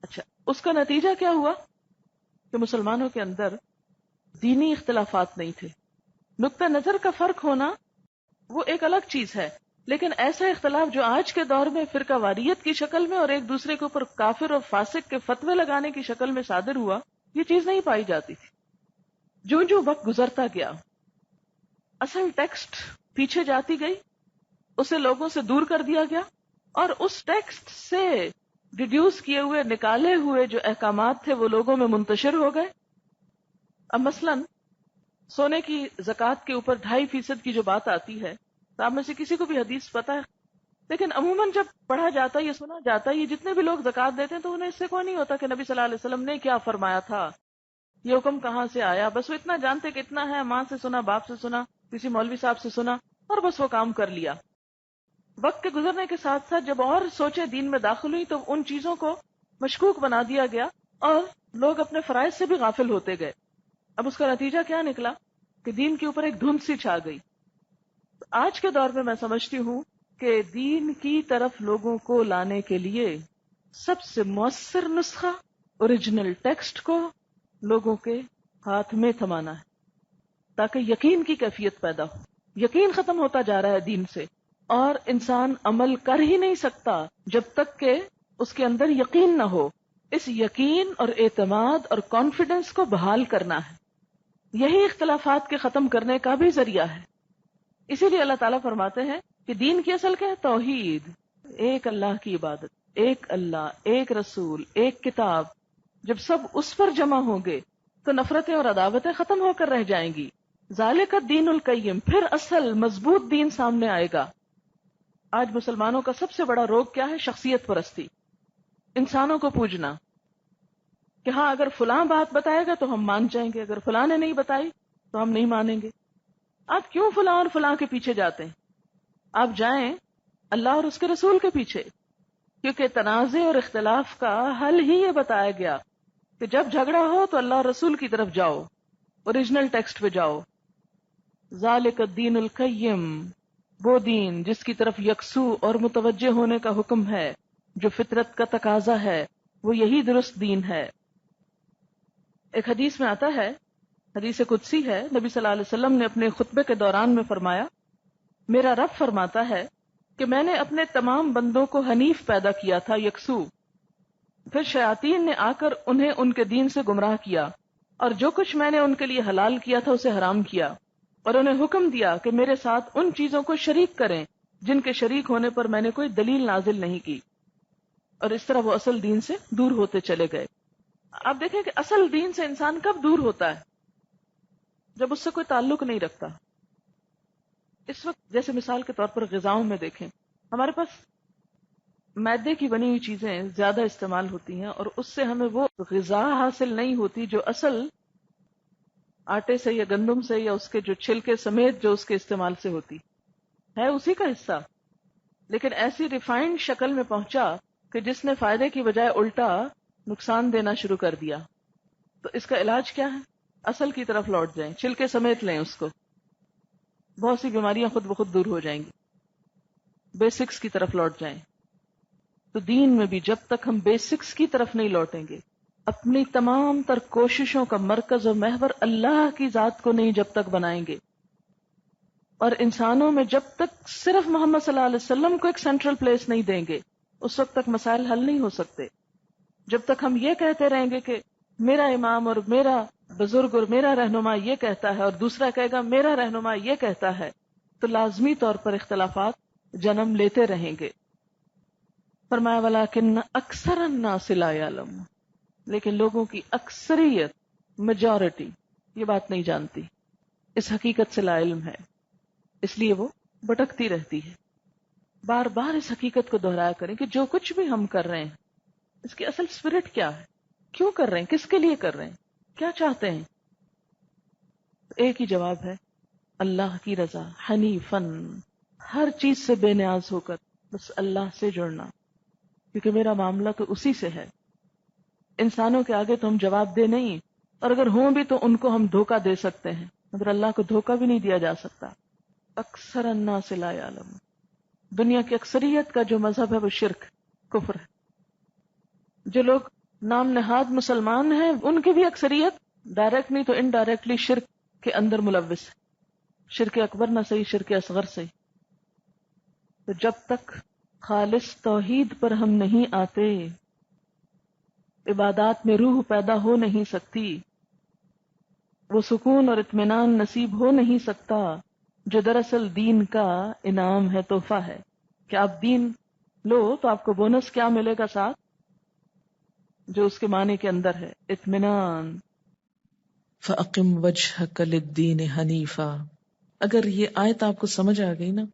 اچھا، اس کا نتیجہ کیا ہوا کہ مسلمانوں کے اندر دینی اختلافات نہیں تھے. نقطہ نظر کا فرق ہونا وہ ایک الگ چیز ہے، لیکن ایسا اختلاف جو آج کے دور میں فرقہ واریت کی شکل میں اور ایک دوسرے کے اوپر کافر اور فاسق کے فتوے لگانے کی شکل میں صادر ہوا، یہ چیز نہیں پائی جاتی تھی. جو وقت گزرتا گیا، اصل ٹیکسٹ پیچھے جاتی گئی، اسے لوگوں سے دور کر دیا گیا، اور اس ٹیکسٹ سے ڈیڈیوس کیے ہوئے، نکالے ہوئے جو احکامات تھے وہ لوگوں میں منتشر ہو گئے. اب مثلاً سونے کی زکوٰۃ کے اوپر 2.5% کی جو بات آتی ہے، تو آپ میں سے کسی کو بھی حدیث پتہ ہے؟ لیکن عموماً جب پڑھا جاتا ہے، یہ سنا جاتا ہے، یہ جتنے بھی لوگ زکوٰۃ دیتے ہیں تو انہیں اس سے کوئی نہیں ہوتا کہ نبی صلی اللہ علیہ وسلم نے کیا فرمایا تھا، یہ حکم کہاں سے آیا. بس وہ اتنا جانتے کہ اتنا ہے، ماں سے سنا، باپ سے سنا، کسی مولوی صاحب سے سنا، اور بس وہ کام کر لیا. وقت کے گزرنے کے ساتھ ساتھ جب اور سوچیں دین میں داخل ہوئی تو ان چیزوں کو مشکوک بنا دیا گیا اور لوگ اپنے فرائض سے بھی غافل ہوتے گئے. اب اس کا نتیجہ کیا نکلا کہ دین کے اوپر ایک دھند سی چھا گئی. آج کے دور میں میں سمجھتی ہوں کہ دین کی طرف لوگوں کو لانے کے لیے سب سے مؤثر نسخہ اوریجنل ٹیکسٹ کو لوگوں کے ہاتھ میں تھمانا ہے تاکہ یقین کی کیفیت پیدا ہو. یقین ختم ہوتا جا رہا ہے دین سے، اور انسان عمل کر ہی نہیں سکتا جب تک کہ اس کے اندر یقین نہ ہو. اس یقین اور اعتماد اور کانفیڈنس کو بحال کرنا ہے. یہی اختلافات کے ختم کرنے کا بھی ذریعہ ہے. اسی لیے اللہ تعالیٰ فرماتے ہیں کہ دین کی اصل کیا ہے؟ توحید، ایک اللہ کی عبادت، ایک اللہ، ایک رسول، ایک کتاب. جب سب اس پر جمع ہوں گے تو نفرتیں اور عداوتیں ختم ہو کر رہ جائیں گی. ذالک الدین القیم، پھر اصل مضبوط دین سامنے آئے گا. آج مسلمانوں کا سب سے بڑا روگ کیا ہے؟ شخصیت پرستی، انسانوں کو پوجنا کہ ہاں اگر فلاں بات بتائے گا تو ہم مان جائیں گے، اگر فلاں نے نہیں بتائی تو ہم نہیں مانیں گے. آپ کیوں فلاں اور فلاں کے پیچھے جاتے ہیں؟ آپ جائیں اللہ اور اس کے رسول کے پیچھے، کیونکہ تنازع اور اختلاف کا حل ہی یہ بتایا گیا کہ جب جھگڑا ہو تو اللہ اور رسول کی طرف جاؤ، اوریجنل ٹیکسٹ پہ جاؤ. ذالک الدین القیم، وہ دین جس کی طرف یکسو اور متوجہ ہونے کا حکم ہے، جو فطرت کا تقاضا ہے، وہ یہی درست دین ہے. ایک حدیث میں آتا ہے، حدیث قدسی ہے، نبی صلی اللہ علیہ وسلم نے اپنے خطبے کے دوران میں فرمایا، میرا رب فرماتا ہے کہ میں نے اپنے تمام بندوں کو حنیف پیدا کیا تھا، یکسو. پھر شیاطین نے آ کر انہیں ان کے دین سے گمراہ کیا، اور جو کچھ میں نے ان کے لیے حلال کیا تھا اسے حرام کیا، اور انہیں حکم دیا کہ میرے ساتھ ان چیزوں کو شریک کریں جن کے شریک ہونے پر میں نے کوئی دلیل نازل نہیں کی. اور اس طرح وہ اصل دین سے دور ہوتے چلے گئے. آپ دیکھیں کہ اصل دین سے انسان کب دور ہوتا ہے؟ جب اس سے کوئی تعلق نہیں رکھتا. اس وقت جیسے مثال کے طور پر غذاؤں میں دیکھیں، ہمارے پاس میدے کی بنی ہوئی چیزیں زیادہ استعمال ہوتی ہیں، اور اس سے ہمیں وہ غذا حاصل نہیں ہوتی جو اصل آٹے سے یا گندم سے یا اس کے جو چھلکے سمیت جو اس کے استعمال سے ہوتی ہے، اسی کا حصہ، لیکن ایسی ریفائنڈ شکل میں پہنچا کہ جس نے فائدے کی بجائے الٹا نقصان دینا شروع کر دیا. تو اس کا علاج کیا ہے؟ اصل کی طرف لوٹ جائیں، چھلکے سمیت لیں اس کو، بہت سی بیماریاں خود بخود دور ہو جائیں گی. بیسکس کی طرف لوٹ جائیں. تو دین میں بھی جب تک ہم بیسکس کی طرف نہیں لوٹیں گے، اپنی تمام تر کوششوں کا مرکز و محور اللہ کی ذات کو نہیں جب تک بنائیں گے، اور انسانوں میں جب تک صرف محمد صلی اللہ علیہ وسلم کو ایک سینٹرل پلیس نہیں دیں گے، اس وقت تک مسائل حل نہیں ہو سکتے. جب تک ہم یہ کہتے رہیں گے کہ میرا امام اور میرا بزرگ اور میرا رہنما یہ کہتا ہے اور دوسرا کہے گا میرا رہنما یہ کہتا ہے، تو لازمی طور پر اختلافات جنم لیتے رہیں گے. فرمایا ولیکن اکثر الناس لا یعلمون، لیکن لوگوں کی اکثریت، میجورٹی، یہ بات نہیں جانتی، اس حقیقت سے لا علم ہے، اس لیے وہ بھٹکتی رہتی ہے. بار بار اس حقیقت کو دہرایا کریں کہ جو کچھ بھی ہم کر رہے ہیں اس کی اصل اسپرٹ کیا ہے، کیوں کر رہے ہیں، کس کے لیے کر رہے ہیں، کیا چاہتے ہیں. ایک ہی جواب ہے، اللہ کی رضا، حنیفن، ہر چیز سے بے نیاز ہو کر بس اللہ سے جڑنا، کیونکہ میرا معاملہ تو اسی سے ہے. انسانوں کے آگے تو ہم جواب دے نہیں، اور اگر ہوں بھی تو ان کو ہم دھوکہ دے سکتے ہیں، مگر اللہ کو دھوکہ بھی نہیں دیا جا سکتا. اکثر الناس لا یعلمون، دنیا کی اکثریت کا جو مذہب ہے وہ شرک، کفر ہے. جو لوگ نام نہاد مسلمان ہیں ان کی بھی اکثریت ڈائریکٹ نہیں تو انڈائریکٹلی شرک کے اندر ملوث ہے. شرک اکبر نہ صحیح، شرک اصغر صحیح. تو جب تک خالص توحید پر ہم نہیں آتے، عبادات میں روح پیدا ہو نہیں سکتی، وہ سکون اور اطمینان نصیب ہو نہیں سکتا جو دراصل دین کا انعام ہے، تحفہ ہے. کہ آپ دین لو تو آپ کو بونس کیا ملے گا ساتھ، جو اس کے معنی کے اندر ہے، اطمینان. فَأَقِمْ وَجْهَكَ لِلدِّينِ حَنِيفًا. اگر یہ آیت آپ کو سمجھ آ گئی نا،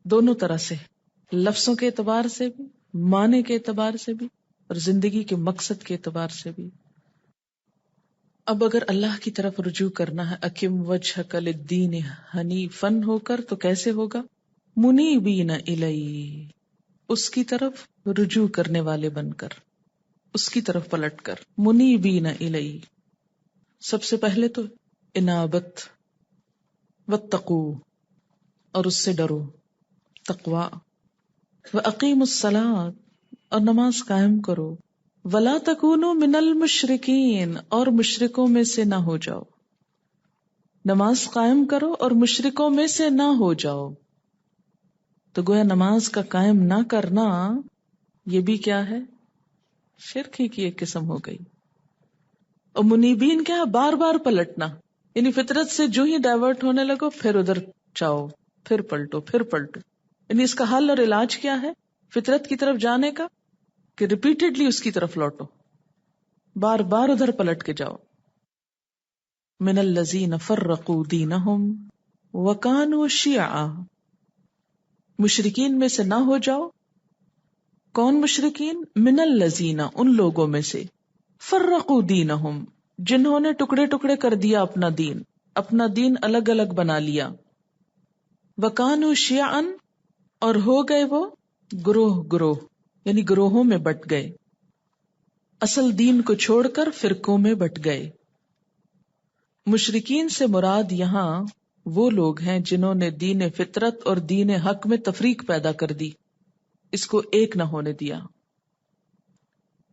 دونوں طرح سے، لفظوں کے اعتبار سے بھی، معنی کے اعتبار سے بھی، اور زندگی کے مقصد کے اعتبار سے بھی. اب اگر اللہ کی طرف رجوع کرنا ہے، اقم وجہک للدین حنیفاً ہو کر، تو کیسے ہوگا؟ منیبین الی، اس کی طرف رجوع کرنے والے بن کر، اس کی طرف پلٹ کر. منیبین الی، سب سے پہلے تو انابت، واتقو، اور اس سے ڈرو، تقوا. واقیموا الصلاۃ، اور نماز قائم کرو. ولا تکونوا من المشرکین، اور مشرکوں میں سے نہ ہو جاؤ. نماز قائم کرو اور مشرکوں میں سے نہ ہو جاؤ. تو گویا نماز کا قائم نہ کرنا یہ بھی کیا ہے؟ شرک ہی کی ایک قسم ہو گئی. اور منیبین کیا ہے؟ بار بار پلٹنا، یعنی فطرت سے جو ہی ڈائیورٹ ہونے لگو پھر ادھر جاؤ، پھر پلٹو، پھر پلٹو. یعنی اس کا حل اور علاج کیا ہے؟ فطرت کی طرف جانے کا کہ ریپیٹڈلی اس کی طرف لوٹو، بار بار ادھر پلٹ کے جاؤ. من الذین فرقوا دینہم وکانوا شیعا، مشرکین میں سے نہ ہو جاؤ. کون مشرکین؟ من الذین، ان لوگوں میں سے، فرقوا دینہم، جنہوں نے ٹکڑے ٹکڑے کر دیا اپنا دین، اپنا دین الگ الگ بنا لیا. وکانوا شیعا، اور ہو گئے وہ گروہ گروہ، یعنی گروہوں میں بٹ گئے، اصل دین کو چھوڑ کر فرقوں میں بٹ گئے. مشرکین سے مراد یہاں وہ لوگ ہیں جنہوں نے دین فطرت اور دین حق میں تفریق پیدا کر دی، اس کو ایک نہ ہونے دیا.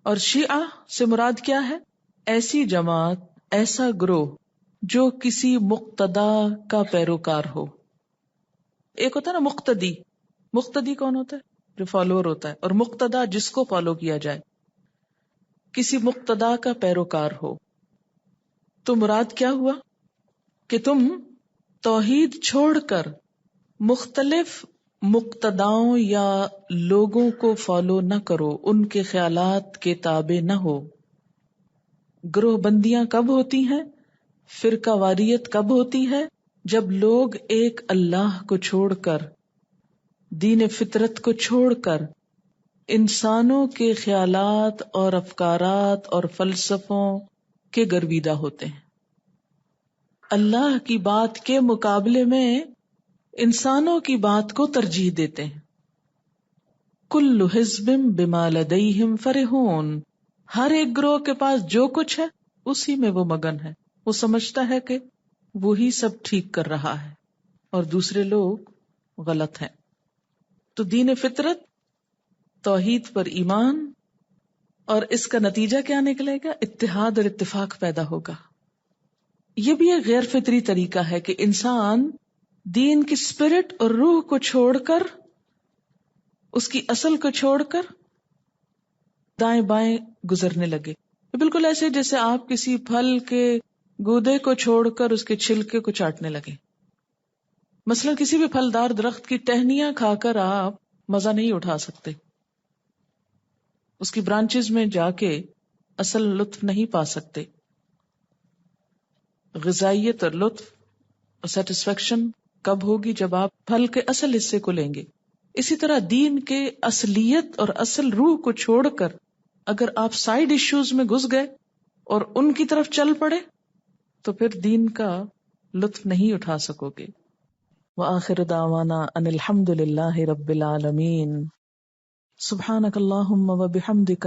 اور شیعہ سے مراد کیا ہے؟ ایسی جماعت، ایسا گروہ جو کسی مقتدا کا پیروکار ہو. ایک ہوتا ہے نا مقتدی، مقتدی کون ہوتا ہے؟ جو فالوور ہوتا ہے، اور مقتدا جس کو فالو کیا جائے. کسی مقتدا کا پیروکار ہو. تو مراد کیا ہوا کہ تم توحید چھوڑ کر مختلف مقتداؤں یا لوگوں کو فالو نہ کرو، ان کے خیالات کے تابع نہ ہو. گروہ بندیاں کب ہوتی ہیں، فرقہ واریت کب ہوتی ہے؟ جب لوگ ایک اللہ کو چھوڑ کر، دین فطرت کو چھوڑ کر، انسانوں کے خیالات اور افکارات اور فلسفوں کے گرویدہ ہوتے ہیں. اللہ کی بات کے مقابلے میں انسانوں کی بات کو ترجیح دیتے ہیں. کل حزب بما لدیہم فرحون، ہر ایک گروہ کے پاس جو کچھ ہے اسی میں وہ مگن ہے. وہ سمجھتا ہے کہ وہی سب ٹھیک کر رہا ہے اور دوسرے لوگ غلط ہیں. تو دین فطرت، توحید پر ایمان، اور اس کا نتیجہ کیا نکلے گا؟ اتحاد اور اتفاق پیدا ہوگا. یہ بھی ایک غیر فطری طریقہ ہے کہ انسان دین کی اسپرٹ اور روح کو چھوڑ کر، اس کی اصل کو چھوڑ کر دائیں بائیں گزرنے لگے. بالکل ایسے جیسے آپ کسی پھل کے گودے کو چھوڑ کر اس کے چھلکے کو چاٹنے لگے. مثلا کسی بھی پھلدار درخت کی ٹہنیاں کھا کر آپ مزہ نہیں اٹھا سکتے، اس کی برانچز میں جا کے اصل لطف نہیں پا سکتے. غذائیت اور لطف اور سیٹسفیکشن کب ہوگی؟ جب آپ پھل کے اصل حصے کو لیں گے. اسی طرح دین کے اصلیت اور اصل روح کو چھوڑ کر اگر آپ سائیڈ ایشوز میں گھس گئے اور ان کی طرف چل پڑے تو پھر دین کا لطف نہیں اٹھا سکو گے. وآخر دعوانا ان الحمد للہ رب العالمین. سبحانک اللہم وبحمدک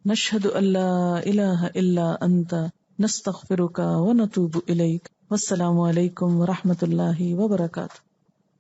نشہد ان لا الہ الا انت نستغفرک ونتوب الیک. والسلام علیکم ورحمۃ اللہ وبرکاتہ.